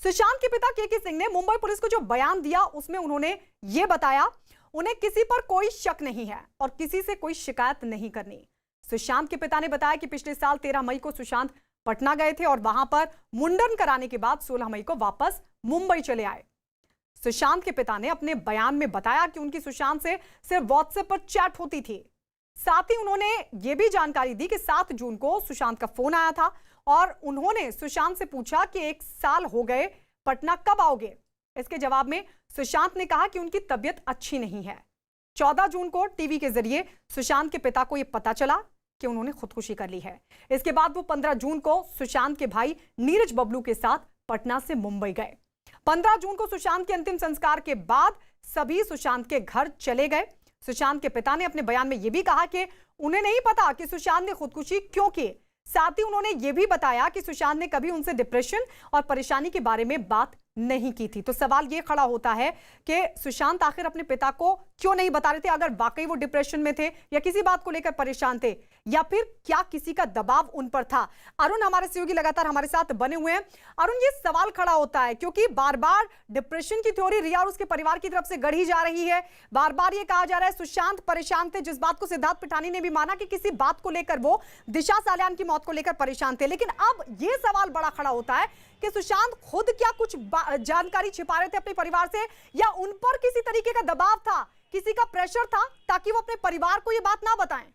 Speaker 1: सुशांत के पिता केके सिंह ने मुंबई पुलिस को जो बयान दिया उसमें उन्होंने ये बताया उन्हें किसी पर कोई शक नहीं है और किसी से कोई शिकायत नहीं करनी। सुशांत के पिता ने बताया कि पिछले साल 13 मई को सुशांत पटना गए थे और वहां पर मुंडन कराने के बाद 16 मई को वापस मुंबई चले आए। सुशांत के पिता ने अपने बयान में बताया कि उनकी सुशांत से सिर्फ व्हाट्सएप पर चैट होती थी। साथ ही उन्होंने यह भी जानकारी दी कि 7 जून को सुशांत का फोन आया था और उन्होंने सुशांत से पूछा कि 1 साल हो गए, पटना कब आओगे। इसके जवाब में सुशांत ने कहा कि उनकी तबीयत अच्छी नहीं है। 14 जून को टीवी के जरिए सुशांत के पिता को यह पता चला कि उन्होंने खुदकुशी कर ली है। इसके बाद वो 15 जून को सुशांत के भाई नीरज बबलू के साथ पटना से मुंबई गए। 15 जून को सुशांत के अंतिम संस्कार के बाद सभी सुशांत के घर चले गए। सुशांत के पिता ने अपने बयान में यह भी कहा कि उन्हें नहीं पता कि सुशांत ने खुदकुशी क्यों की। साथ ही उन्होंने यह भी बताया कि सुशांत ने कभी उनसे डिप्रेशन और परेशानी के बारे में बात नहीं की थी। तो सवाल यह खड़ा होता है कि सुशांत आखिर अपने पिता को क्यों नहीं बता रहे थे, अगर वाकई वो डिप्रेशन में थे या किसी बात को लेकर परेशान थे या फिर क्या किसी का दबाव उन पर था। अरुण हमारे सहयोगी लगातार हमारे साथ बने हुए हैं। अरुण, ये सवाल खड़ा होता है क्योंकि बार बार डिप्रेशन की थ्योरी रिया और उसके परिवार की तरफ से गढ़ी जा रही है। बार बार ये कहा जा रहा है सुशांत परेशान थे, जिस बात को सिद्धार्थ पिठानी ने भी माना कि किसी बात को लेकर वो दिशा सालियान की मौत को लेकर परेशान थे। लेकिन अब ये सवाल बड़ा खड़ा होता है कि सुशांत खुद क्या कुछ जानकारी छिपा रहे थे अपने परिवार से या उन पर किसी तरीके का दबाव था, किसी का प्रेशर था ताकि वो अपने परिवार को ये बात ना बताएं।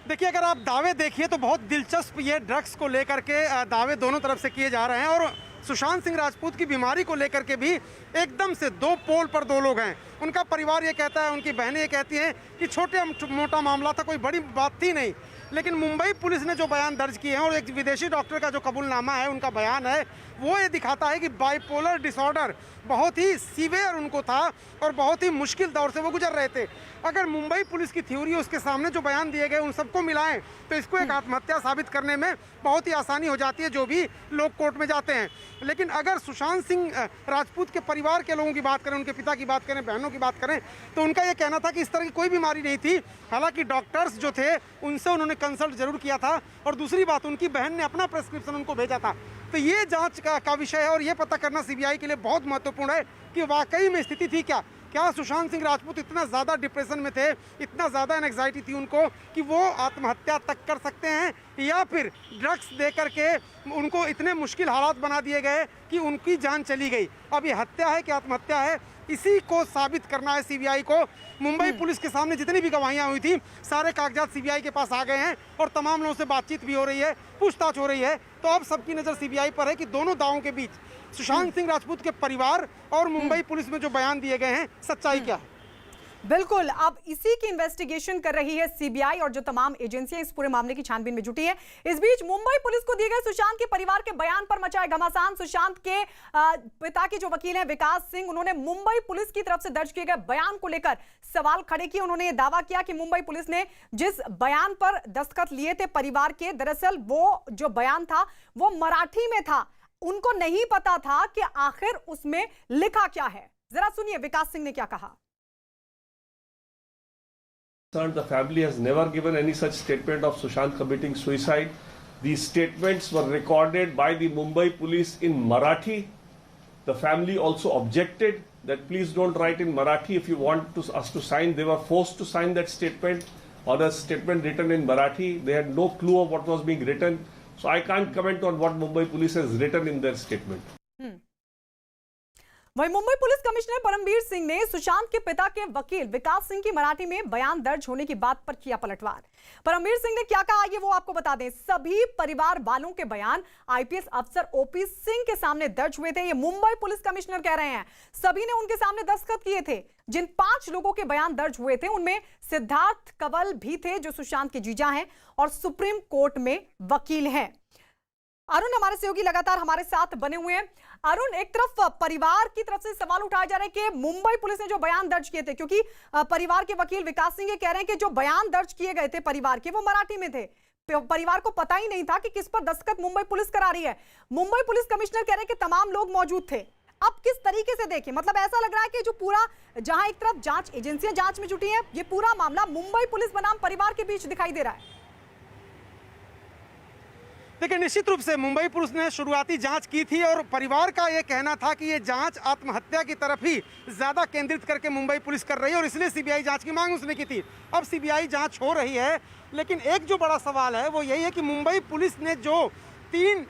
Speaker 2: देखिए, अगर आप दावे देखिए तो बहुत दिलचस्प ये ड्रग्स को लेकर के दावे दोनों तरफ से किए जा रहे हैं और सुशांत सिंह राजपूत की बीमारी को लेकर के भी एकदम से 2 पोल पर 2 लोग हैं। उनका परिवार ये कहता है, उनकी बहनें ये कहती हैं कि छोटे मोटा मामला था, कोई बड़ी बात थी नहीं। लेकिन मुंबई पुलिस ने जो बयान दर्ज किए हैं और एक विदेशी डॉक्टर का जो कबूलनामा है, उनका बयान है, वो ये दिखाता है कि बाइपोलर डिसऑर्डर बहुत ही सीवियर उनको था और बहुत ही मुश्किल दौर से वो गुजर रहे थे। अगर मुंबई पुलिस की थ्योरी उसके सामने जो बयान दिए गए उन सबको मिलाएं तो इसको एक आत्महत्या साबित करने में बहुत ही आसानी हो जाती है, जो भी लोग कोर्ट में जाते हैं। लेकिन अगर सुशांत सिंह राजपूत के परिवार के लोगों की बात करें, उनके पिता की बात करें, बहनों की बात करें, तो उनका ये कहना था कि इस तरह की कोई बीमारी नहीं थी। हालांकि डॉक्टर्स जो थे उनसे उन्होंने कंसल्ट जरूर किया था और दूसरी बात, उनकी बहन ने अपना प्रेस्क्रिप्शन उनको भेजा था। तो ये जांच का विषय है और ये पता करना सीबीआई के लिए बहुत महत्वपूर्ण है कि वाकई में स्थिति थी क्या सुशांत सिंह राजपूत इतना ज़्यादा डिप्रेशन में थे, इतना ज़्यादा एंग्जाइटी थी उनको कि वो आत्महत्या तक कर सकते हैं, या फिर ड्रग्स दे करके उनको इतने मुश्किल हालात बना दिए गए कि उनकी जान चली गई। अब ये हत्या है कि आत्महत्या है, इसी को साबित करना है सीबीआई को। मुंबई पुलिस के सामने जितनी भी गवाहियां हुई थी, सारे कागजात सीबीआई के पास आ गए हैं और तमाम लोगों से बातचीत भी हो रही है, पूछताछ हो रही है। तो अब सबकी नज़र सीबीआई पर है कि दोनों दावों के बीच सुशांत सिंह राजपूत के परिवार और मुंबई पुलिस में जो बयान दिए गए हैं, सच्चाई क्या है।
Speaker 1: बिल्कुल, अब इसी की इन्वेस्टिगेशन कर रही है सीबीआई और जो तमाम एजेंसियां इस पूरे मामले की छानबीन में जुटी है। इस बीच मुंबई पुलिस को दिए गए सुशांत के परिवार के बयान पर मचा है घमासान। सुशांत के पिता के जो वकील हैं विकास सिंह, उन्होंने मुंबई पुलिस की तरफ से दर्ज किए गए बयान को लेकर सवाल खड़े किए। उन्होंने यह दावा किया कि मुंबई पुलिस ने जिस बयान पर दस्तखत लिए थे परिवार के, दरअसल वो जो बयान था वो मराठी में था। उनको नहीं पता था कि आखिर उसमें लिखा क्या है। जरा सुनिए विकास सिंह ने क्या कहा।
Speaker 8: The family has never given any such statement of Sushant committing suicide. These statements were recorded by the Mumbai police in Marathi. The family also objected that please don't write in Marathi if you want us to sign. They were forced to sign that statement or a statement written in Marathi. They had no clue of what was being written. So I can't comment on what Mumbai police has written in their statement.
Speaker 1: वहीं Mumbai police commissioner Paramvir Singh ने सुशांत के पिता के वकील विकास सिंह की मराठी में बयान दर्ज होने की बात पर किया पलटवार। परमवीर सिंह ने क्या कहा ये वो आपको बता दें। सभी परिवार वालों के बयान आईपीएस अफसर ओपी सिंह के सामने दर्ज हुए थे, ये मुंबई पुलिस कमिश्नर कह रहे हैं। सभी ने उनके सामने दस्तखत किए थे। जिन 5 लोगों के बयान दर्ज हुए थे उनमें सिद्धार्थ कंवल भी थे जो सुशांत के जीजा हैं और सुप्रीम कोर्ट में वकील हैं। अरुण हमारे सहयोगी लगातार हमारे साथ बने हुए हैं। अरुण, एक तरफ परिवार की तरफ से सवाल उठाया जा रहा है कि मुंबई पुलिस ने जो बयान दर्ज किए थे, क्योंकि परिवार के वकील विकास सिंह ये कह रहे हैं कि जो बयान दर्ज किए गए थे परिवार के वो मराठी में थे, परिवार को पता ही नहीं था कि किस पर दस्तखत मुंबई पुलिस करा रही है। मुंबई पुलिस कमिश्नर कह रहे हैं कि तमाम लोग मौजूद थे। अब किस तरीके से देखें, मतलब ऐसा लग रहा है कि जो पूरा जहां एक तरफ जांच एजेंसियां जांच में जुटी है, ये पूरा मामला मुंबई पुलिस बनाम परिवार के बीच दिखाई दे रहा है।
Speaker 2: देखिए, निश्चित रूप से मुंबई पुलिस ने शुरुआती जांच की थी और परिवार का ये कहना था कि ये जांच आत्महत्या की तरफ ही ज़्यादा केंद्रित करके मुंबई पुलिस कर रही है और इसलिए सीबीआई जांच की मांग उसने की थी। अब सीबीआई जांच हो रही है, लेकिन एक जो बड़ा सवाल है वो यही है कि मुंबई पुलिस ने जो तीन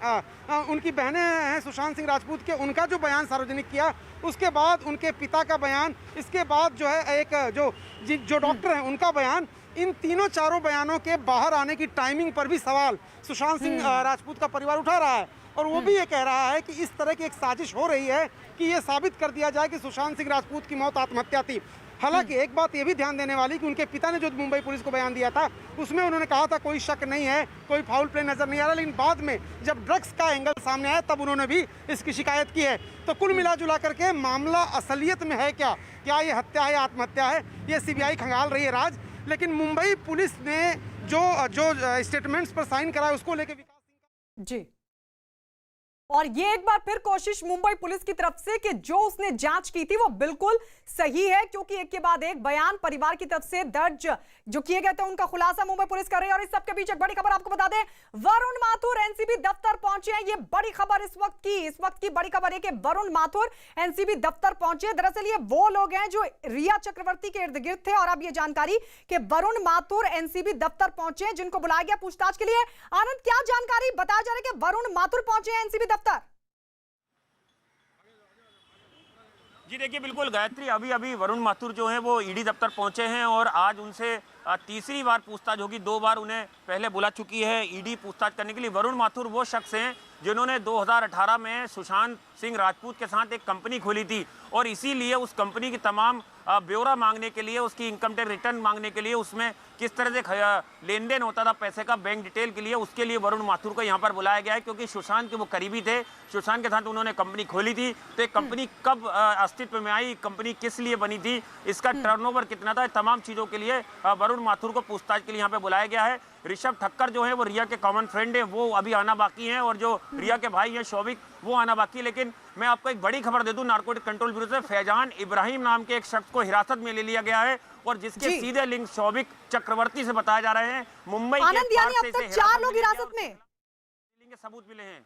Speaker 2: उनकी बहनें हैं सुशांत सिंह राजपूत के, उनका जो बयान सार्वजनिक किया, उसके बाद उनके पिता का बयान, इसके बाद जो है एक जो डॉक्टर हैं उनका बयान, इन तीनों चारों बयानों के बाहर आने की टाइमिंग पर भी सवाल सुशांत सिंह राजपूत का परिवार उठा रहा है और वो भी ये कह रहा है कि इस तरह की एक साजिश हो रही है कि ये साबित कर दिया जाए कि सुशांत सिंह राजपूत की मौत आत्महत्या थी। हालांकि एक बात ये भी ध्यान देने वाली कि उनके पिता ने जो मुंबई पुलिस को बयान दिया था उसमें उन्होंने कहा था कोई शक नहीं है, कोई फाउल प्ले नजर नहीं आ रहा, लेकिन बाद में जब ड्रग्स का एंगल सामने आया तब उन्होंने भी इसकी शिकायत की है। तो कुल मिला जुला करके मामला असलियत में है क्या ये हत्या है या आत्महत्या है, ये सीबीआई खंगाल रही है राज। लेकिन मुंबई पुलिस ने जो स्टेटमेंट्स पर साइन करा है उसको लेकर विकास सिंह
Speaker 1: जी, और ये एक बार फिर कोशिश मुंबई पुलिस की तरफ से कि जो उसने जांच की थी वो बिल्कुल सही है, क्योंकि एक के बाद एक बयान परिवार की तरफ से दर्ज जो किए गए थे उनका खुलासा मुंबई पुलिस कर रही है। और इस सबके बीच एक बड़ी खबर आपको बता दें, वरुण माथुर एनसीबी दफ्तर पहुंचे हैं। ये बड़ी खबर इस वक्त की बड़ी खबर है कि वरुण माथुर एनसीबी दफ्तर पहुंचे। दरअसल ये वो लोग हैं जो रिया चक्रवर्ती के इर्द गिर्द थे और अब ये जानकारी कि वरुण माथुर एनसीबी दफ्तर पहुंचे हैं, जिनको बुलाया गया पूछताछ के लिए। आनंद, क्या जानकारी बताया जा रहा है कि वरुण माथुर पहुंचे हैं एनसीबी दफ्तर?
Speaker 4: जी देखिए, बिल्कुल गायत्री, अभी वरुण माथुर जो हैं वो ईडी दफ्तर पहुंचे हैं और आज उनसे तीसरी बार पूछताछ होगी। 2 बार उन्हें पहले बुला चुकी है ईडी पूछताछ करने के लिए। वरुण माथुर वो शख्स हैं जिन्होंने 2018 में सुशांत सिंह राजपूत के साथ एक कंपनी खोली थी और इसीलिए उस कंपनी की तमाम ब्यौरा मांगने के लिए, उसकी इनकम टैक्स रिटर्न मांगने के लिए, उसमें किस तरह से लेन देन होता था पैसे का, बैंक डिटेल के लिए, उसके लिए वरुण माथुर को यहाँ पर बुलाया गया है क्योंकि सुशांत के वो करीबी थे। सुशांत के साथ उन्होंने कंपनी खोली थी, तो एक कंपनी कब अस्तित्व में आई, कंपनी किस लिए बनी थी, इसका टर्नओवर कितना था, तमाम चीज़ों के लिए वरुण माथुर को पूछताछ के लिए यहाँ पे बुलाया गया है। ऋषभ ठक्कर जो है वो रिया के कॉमन फ्रेंड है, वो अभी आना बाकी हैं और जो रिया के भाई हैं शौविक, वो आना बाकी है। लेकिन मैं आपको एक बड़ी खबर दे दूं, नारकोटिक कंट्रोल ब्यूरो से फैजान इब्राहिम नाम के एक शख्स को हिरासत में ले लिया गया है और जिसके सीधे लिंक शौविक चक्रवर्ती से बताए जा रहे हैं। मुंबई के
Speaker 1: आनंद, यानी अब तक 4 लोग हिरासत में,
Speaker 4: सबूत मिले हैं।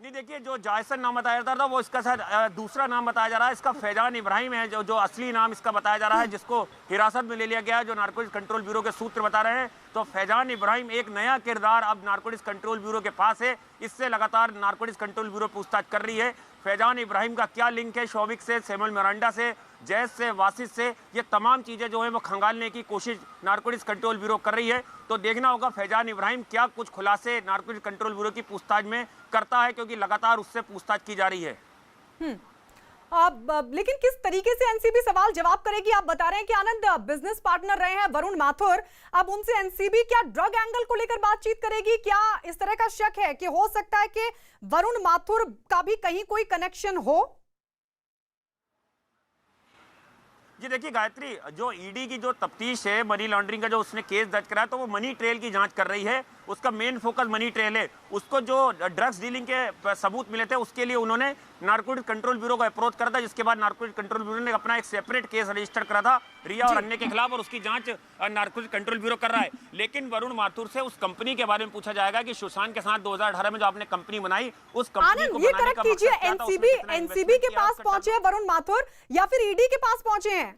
Speaker 4: नहीं देखिए, जो जायसन नाम बताया जाता था वो इसका शायद दूसरा नाम बताया जा रहा है। इसका फैजान इब्राहिम है जो असली नाम इसका बताया जा रहा है, जिसको हिरासत में ले लिया गया है, जो नारकोटिक्स कंट्रोल ब्यूरो के सूत्र बता रहे हैं। तो फैजान इब्राहिम एक नया किरदार अब नारकोटिक्स कंट्रोल ब्यूरो के पास है, इससे लगातार नारकोटिक्स कंट्रोल ब्यूरो पूछताछ कर रही है। फैजान इब्राहिम का क्या लिंक है शौविक से, सैमुअल मिरांडा से, जैस से, वासिस से, ये तमाम चीज़ें जो है वो खंगालने की कोशिश नारकोटिक्स कंट्रोल ब्यूरो कर रही है। तो देखना होगा फैजान इब्राहिम क्या कुछ खुलासे नारकोटिक्स कंट्रोल ब्यूरो की पूछताछ में करता है, क्योंकि लगातार उससे पूछताछ की जा रही है।
Speaker 1: अब लेकिन किस तरीके से एनसीबी सवाल जवाब करेगी? आप बता रहे हैं कि आनंद बिजनेस पार्टनर रहे हैं वरुण माथुर, अब उनसे एनसीबी क्या ड्रग एंगल को लेकर बातचीत करेगी? क्या इस तरह का शक है कि हो सकता है कि वरुण माथुर का भी कहीं कोई कनेक्शन हो?
Speaker 4: जी देखिए गायत्री, जो ईडी की जो तफ्तीश है मनी लॉन्ड्रिंग का, जो उसने केस दर्ज करा है, तो वो मनी ट्रेल की जांच कर रही है। उसका मेन फोकस मनी ट्रेल है। उसको जो ड्रग्स डीलिंग के सबूत मिले थे उसके लिए उन्होंने नारकोटिक्स कंट्रोल ब्यूरो को अप्रोच करा था, जिसके बाद नारकोटिक्स कंट्रोल ब्यूरो ने अपना एक सेपरेट केस रजिस्टर करा था रिया और अन्य के खिलाफ, और उसकी जांच नारकोटिक्स कंट्रोल ब्यूरो कर रहा है। लेकिन वरुण माथुर से उस कंपनी के बारे में पूछा जाएगा कि सुशांत के साथ 2018 में जो आपने कंपनी बनाई, उस कंपनी को बनाने का मकसद क्या था, उसमें कितना
Speaker 1: एनसीबी के पास पहुंचे हैं वरुण माथुर या फिर ईडी के पास पहुंचे हैं?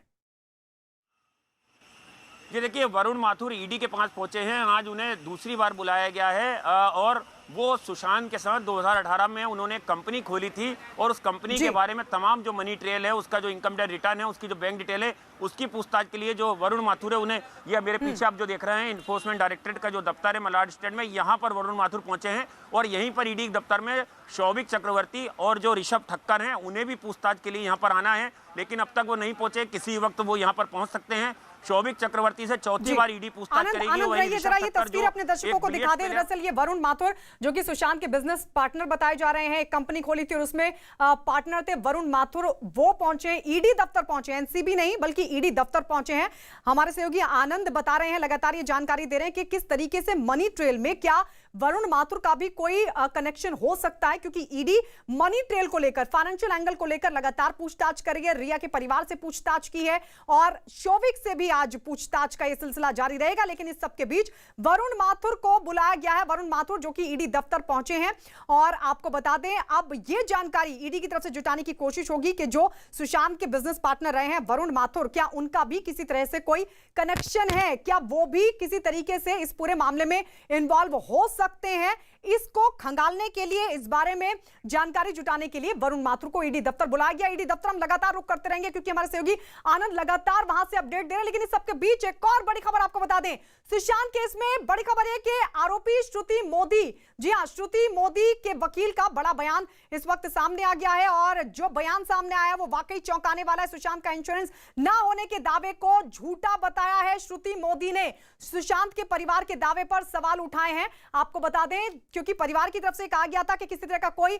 Speaker 4: ये देखिए, वरुण माथुर ईडी के पास पहुंचे हैं। आज उन्हें दूसरी बार बुलाया गया है और वो सुशांत के साथ 2018 में उन्होंने कंपनी खोली थी और उस कंपनी के बारे में तमाम जो मनी ट्रेल है, उसका जो इनकम टैक्स रिटर्न है, उसकी जो बैंक डिटेल है, उसकी पूछताछ के लिए जो वरुण माथुर है, उन्हें यह मेरे पीछे आप जो देख रहे हैं इन्फोर्समेंट डायरेक्टरेट का जो दफ्तर है मलाड स्टेट में, यहाँ पर वरुण माथुर पहुंचे हैं और यहीं पर ईडी दफ्तर में शौविक चक्रवर्ती और जो ऋषभ ठक्कर हैं उन्हें भी पूछताछ के लिए यहाँ पर आना है, लेकिन अब तक वो नहीं पहुंचे। किसी वक्त वो यहाँ पर पहुंच सकते हैं। शौविक चक्रवर्ती से चौथी बार ईडी पूछताछ करेगी।
Speaker 1: ये तस्वीर अपने दर्शकों को दिखा दें। दरअसल ये वरुण माथुर जो कि सुशांत के बिजनेस पार्टनर बताए जा रहे हैं, एक कंपनी खोली थी और उसमें पार्टनर थे वरुण माथुर, वो पहुंचे ईडी दफ्तर पहुंचे, एनसीबी नहीं बल्कि ईडी दफ्तर पहुंचे हैं। हमारे सहयोगी आनंद बता रहे हैं, लगातार ये जानकारी दे रहे हैं कि किस तरीके से मनी ट्रेल में क्या वरुण माथुर का भी कोई कनेक्शन हो सकता है, क्योंकि ईडी मनी ट्रेल को लेकर, फाइनेंशियल एंगल को लेकर लगातार पूछताछ कर रही है। रिया के परिवार से पूछताछ की है और शौविक से भी आज पूछताछ का यह सिलसिला जारी रहेगा। लेकिन इस सबके बीच वरुण माथुर को बुलाया गया है। वरुण माथुर जो कि ईडी दफ्तर पहुंचे हैं और आपको बता दें अब यह जानकारी ईडी की तरफ से जुटाने की कोशिश होगी कि जो सुशांत के बिजनेस पार्टनर रहे हैं वरुण माथुर, क्या उनका भी किसी तरह से कोई कनेक्शन है, क्या वो भी किसी तरीके से इस पूरे मामले में इन्वॉल्व हो सकते हैं। इसको खंगालने के लिए, इस बारे में जानकारी जुटाने के लिए वरुण माथुर को ईडी दफ्तर बुलाया गया। ईडी दफ्तर हम लगातार रुक करते रहेंगे क्योंकि हमारे सहयोगी आनंद लगातार वहां से अपडेट दे रहे हैं। लेकिन इस सबके बीच एक और बड़ी खबर आपको बता दें, सुशांत केस में बड़ी खबर है कि आरोपी श्रुति मोदी, जी हां, श्रुति मोदी के वकील का बड़ा बयान इस वक्त सामने आ गया है और जो बयान सामने आया वो वाकई चौंकाने वाला है। सुशांत का इंश्योरेंस ना होने के दावे को झूठा बताया है श्रुति मोदी ने। सुशांत के परिवार के दावे पर सवाल उठाए हैं। आपको बता दें क्योंकि परिवार की तरफ से कहा गया था कि किसी तरह का कोई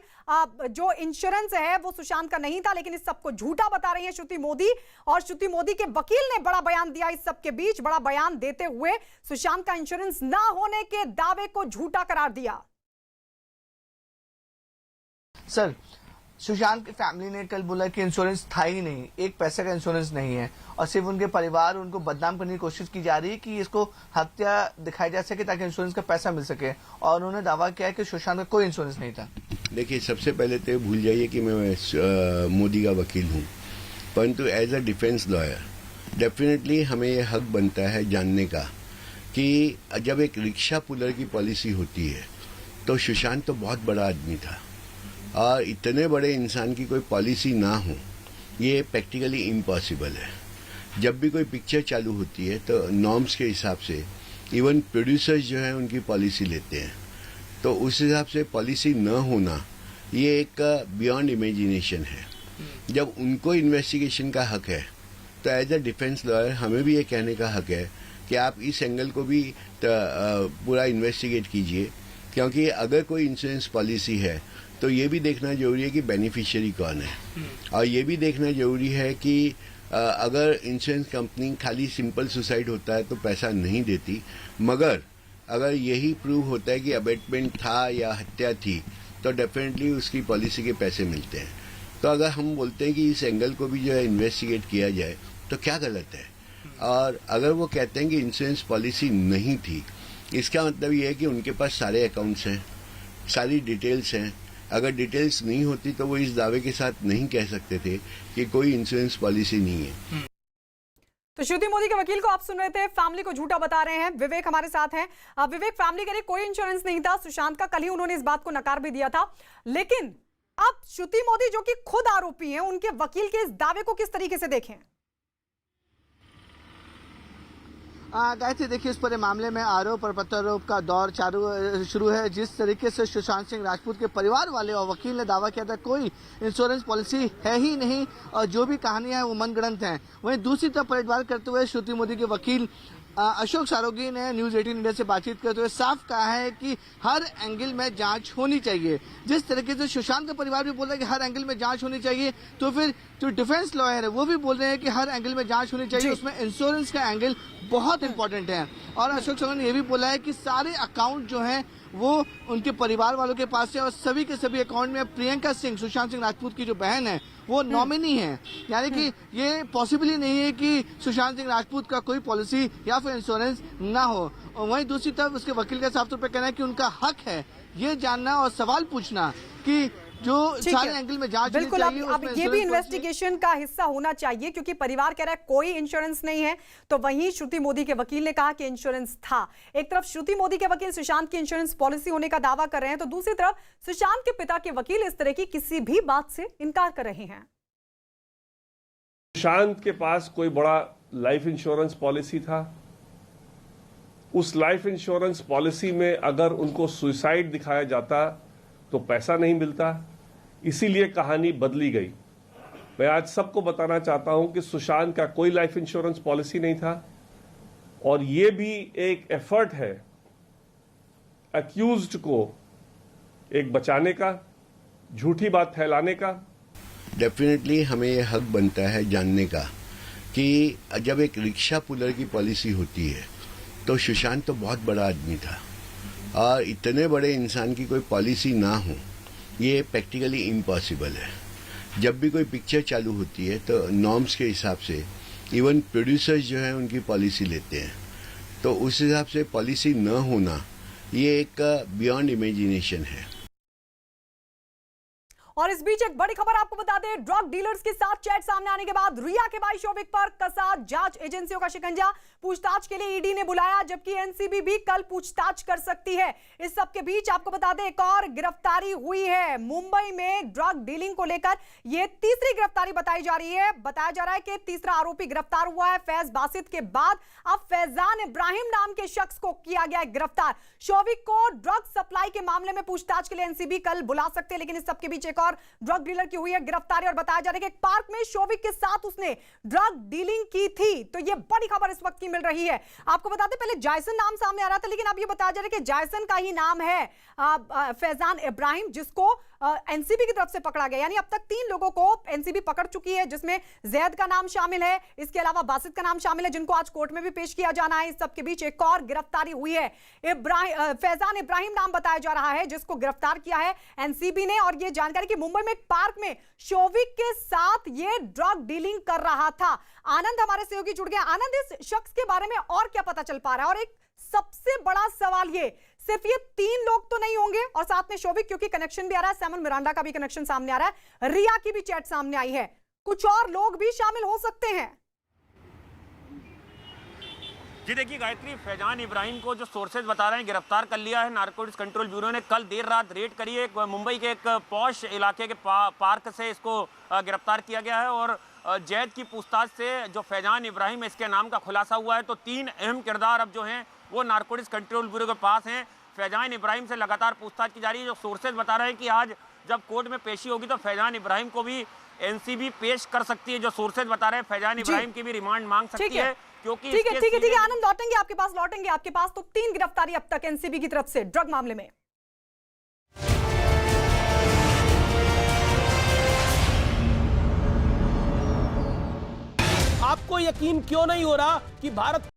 Speaker 1: जो इंश्योरेंस है वो सुशांत का नहीं था, लेकिन इस सबको झूठा बता रही है श्रुति मोदी और श्रुति मोदी के वकील ने बड़ा बयान दिया। इस सबके बीच बड़ा बयान देते हुए सुशांत का इंश्योरेंस ना होने के दावे को झूठा करार दिया।
Speaker 5: सर, सुशांत की फैमिली ने कल बोला कि इंश्योरेंस था ही नहीं, एक पैसे का इंश्योरेंस नहीं है और सिर्फ उनके परिवार उनको बदनाम करने की कोशिश की जा रही है कि इसको हत्या दिखाई जा सके ताकि इंश्योरेंस का पैसा मिल सके और उन्होंने दावा किया है कि सुशांत का कोई इंश्योरेंस नहीं था।
Speaker 9: देखिए, सबसे पहले तो भूल जाइए कि मैं मोदी का वकील हूँ, परंतु as a defence lawyer definitely हमें ये हक बनता है जानने का कि जब एक रिक्शा पुलर की पॉलिसी होती है तो सुशांत तो बहुत बड़ा आदमी था और इतने बड़े इंसान की कोई पॉलिसी ना हो ये प्रैक्टिकली इम्पॉसिबल है। जब भी कोई पिक्चर चालू होती है तो नॉर्म्स के हिसाब से इवन प्रोड्यूसर्स जो है उनकी पॉलिसी लेते हैं, तो उस हिसाब से पॉलिसी न होना ये एक बियॉन्ड इमेजिनेशन है। जब उनको इन्वेस्टिगेशन का हक है तो एज अ डिफेंस लॉयर हमें भी ये कहने का हक है कि आप इस एंगल को भी पूरा इन्वेस्टिगेट कीजिए, क्योंकि अगर कोई इंश्योरेंस पॉलिसी है तो ये भी देखना जरूरी है कि बेनिफिशियरी कौन है और ये भी देखना जरूरी है कि अगर इंश्योरेंस कंपनी खाली सिंपल सुसाइड होता है तो पैसा नहीं देती, मगर अगर यही प्रूव होता है कि अबेटमेंट था या हत्या थी तो डेफिनेटली उसकी पॉलिसी के पैसे मिलते हैं। तो अगर हम बोलते हैं कि इस एंगल को भी जो है इन्वेस्टिगेट किया जाए तो क्या गलत है। और अगर वो कहते हैं कि इंश्योरेंस पॉलिसी नहीं थी, इसका मतलब ये है कि उनके पास सारे अकाउंट्स हैं, सारी डिटेल्स हैं। अगर डिटेल्स नहीं होती तो वो इस दावे के साथ नहीं कह सकते थे कि कोई इंश्योरेंस पॉलिसी नहीं है।
Speaker 1: तो श्रुति मोदी के वकील को आप सुन रहे थे, फैमिली को झूठा बता रहे हैं। विवेक हमारे साथ हैं। विवेक, फैमिली के लिए कोई इंश्योरेंस नहीं था सुशांत का, कल ही उन्होंने इस बात को नकार भी दिया था, लेकिन अब श्रुति मोदी जो कि खुद आरोपी हैं, उनके वकील के इस दावे को किस तरीके से देखें?
Speaker 5: गायत्री, देखिए, इस पूरे मामले में आरोप और प्रत्यारोप का दौर शुरू है। जिस तरीके से सुशांत सिंह राजपूत के परिवार वाले और वकील ने दावा किया था कोई इंश्योरेंस पॉलिसी है ही नहीं और जो भी कहानियां हैं वो मनगढ़ंत हैं, वहीं दूसरी तरफ पलटवार करते हुए श्रुति मोदी के वकील अशोक सारोगी ने न्यूज 18 इंडिया से बातचीत करते हुए साफ कहा है कि हर एंगल में जांच होनी चाहिए। जिस तरीके से सुशांत का परिवार भी बोल रहा है कि हर एंगल में जांच होनी चाहिए, तो फिर जो डिफेंस लॉयर है वो भी बोल रहे हैं कि हर एंगल में जांच होनी चाहिए, उसमें इंश्योरेंस का एंगल बहुत इंपॉर्टेंट है। और अशोक सारोगी ने यह भी बोला है कि सारे अकाउंट जो हैं वो उनके परिवार वालों के पास है और सभी के सभी अकाउंट में प्रियंका सिंह, सुशांत सिंह राजपूत की जो बहन है, वो नॉमिनी है। यानी कि ये पॉसिबल ही नहीं है कि सुशांत सिंह राजपूत का कोई पॉलिसी या फिर इंश्योरेंस ना हो। और वहीं दूसरी तरफ उसके वकील का साफ तौर पर कहना है कि उनका हक है ये जानना और सवाल पूछना कि जो सारे एंगल में जांच
Speaker 1: बिल्कुल, अब ये भी इन्वेस्टिगेशन का हिस्सा होना चाहिए क्योंकि परिवार कह रहा है कोई इंश्योरेंस नहीं है, तो वहीं श्रुति मोदी के वकील ने कहा कि इंश्योरेंस था। एक तरफ श्रुति मोदी के वकील सुशांत की इंश्योरेंस पॉलिसी होने का दावा कर रहे हैं, तो दूसरी तरफ सुशांत के पिता के वकील इस तरह की किसी भी बात से इनकार कर रहे हैं।
Speaker 8: सुशांत के पास कोई बड़ा लाइफ इंश्योरेंस पॉलिसी था, उस लाइफ इंश्योरेंस पॉलिसी में अगर उनको सुसाइड दिखाया जाता तो पैसा नहीं मिलता, इसीलिए कहानी बदली गई। मैं आज सबको बताना चाहता हूं कि सुशांत का कोई लाइफ इंश्योरेंस पॉलिसी नहीं था और ये भी एक एफर्ट है अक्यूज्ड को एक बचाने का, झूठी बात फैलाने का।
Speaker 9: डेफिनेटली हमें ये हक बनता है जानने का कि जब एक रिक्शा पुलर की पॉलिसी होती है तो सुशांत तो बहुत बड़ा आदमी था और इतने बड़े इंसान की कोई पॉलिसी ना हो ये प्रैक्टिकली इम्पॉसिबल है। जब भी कोई पिक्चर चालू होती है तो नॉर्म्स के हिसाब से इवन प्रोड्यूसर्स जो है उनकी पॉलिसी लेते हैं। तो उस हिसाब से पॉलिसी न होना ये एक बियॉन्ड इमेजिनेशन है।
Speaker 1: और इस बीच एक बड़ी खबर आपको बता दें, ड्रग डीलर्स के साथ चैट सामने आने के बाद रिया के भाई शोविक पर कसा जांच एजेंसियों का शिकंजा। पूछताछ के लिए ईडी ने बुलाया, जबकि एनसीबी भी कल पूछताछ कर सकती है। इस सब के बीच आपको बता दें एक और गिरफ्तारी हुई है मुंबई में ड्रग डीलिंग को लेकर। यह तीसरी गिरफ्तारी बताई जा रही है। बताया जा रहा है कि तीसरा आरोपी गिरफ्तार हुआ है। फैज बासित के बाद अब फैजान इब्राहिम नाम के शख्स को किया गया है गिरफ्तार। शोविक को ड्रग सप्लाई के मामले में पूछताछ के लिए एनसीबी कल बुला सकते हैं, लेकिन इस सब के बीच एक और ड्रग डीलर की हुई है गिरफ्तारी। और बताया जा रहा है कि एक पार्क में शोविक के साथ उसने ड्रग डीलिंग की थी। तो यह बड़ी खबर इस वक्त की मिल रही है। आपको बता दें पहले जायसन नाम सामने आ रहा था, लेकिन अब यह बताया जा रहा है कि जायसन का ही नाम है फैजान इब्राहिम, जिसको एनसीबी की तरफ से पकड़ा गया। यानी अब तक 3 लोगों को एनसीबी पकड़ चुकी है, जिसमें जैद का नाम शामिल है, इसके अलावा बासित का नाम शामिल है, जिनको आज कोर्ट में भी पेश किया जाना है। इस सब के बीच एक और गिरफ्तारी हुई है। फैजान इब्राहिम नाम बताया जा रहा है जिसको गिरफ्तार किया है एनसीबी ने। और यह जानकारी कि मुंबई में एक पार्क में शोविक के साथ ये ड्रग डीलिंग कर रहा था। आनंद हमारे सहयोगी जुड़ गया। आनंद, इस शख्स के बारे में और क्या पता चल पा रहा है? और एक सबसे बड़ा सवाल ये, सिर्फ ये 3 लोग तो नहीं होंगे और साथ में शोविक, क्योंकि कनेक्शन भी आ रहा है, सैमुअल मिरांडा का भी कनेक्शन सामने आ रहा है, रिया की भी चैट सामने आई है, कुछ और लोग भी शामिल हो सकते हैं?
Speaker 4: जी देखिए गायत्री, फैजान इब्राहिम को जो सोर्सेज बता रहे हैं गिरफ्तार कर लिया है नारकोटिक्स कंट्रोल ब्यूरो ने। कल देर रात रेड करी है, मुंबई के एक पॉश इलाके के पार्क से इसको गिरफ्तार किया गया है। और जैद की पूछताछ से जो फैजान इब्राहिम है इसके नाम का खुलासा हुआ है। तो 3 अहम किरदार अब जो हैं वो नारकोटिक्स कंट्रोल ब्यूरो के पास हैं। फैजान इब्राहिम से लगातार पूछताछ की जा रही है। जो सोर्सेज बता रहे हैं कि आज जब कोर्ट में पेशी होगी तो फैजान इब्राहिम को भी एनसीबी पेश कर सकती है। जो सोर्सेज बता रहे हैं फैजान इब्राहिम की भी रिमांड मांग सकती है, क्योंकि
Speaker 1: ठीक है आनंद, लौटेंगे आपके पास। तो 3 गिरफ्तारी अब तक एनसीबी की तरफ से ड्रग मामले में।
Speaker 3: आपको यकीन क्यों नहीं हो रहा कि भारत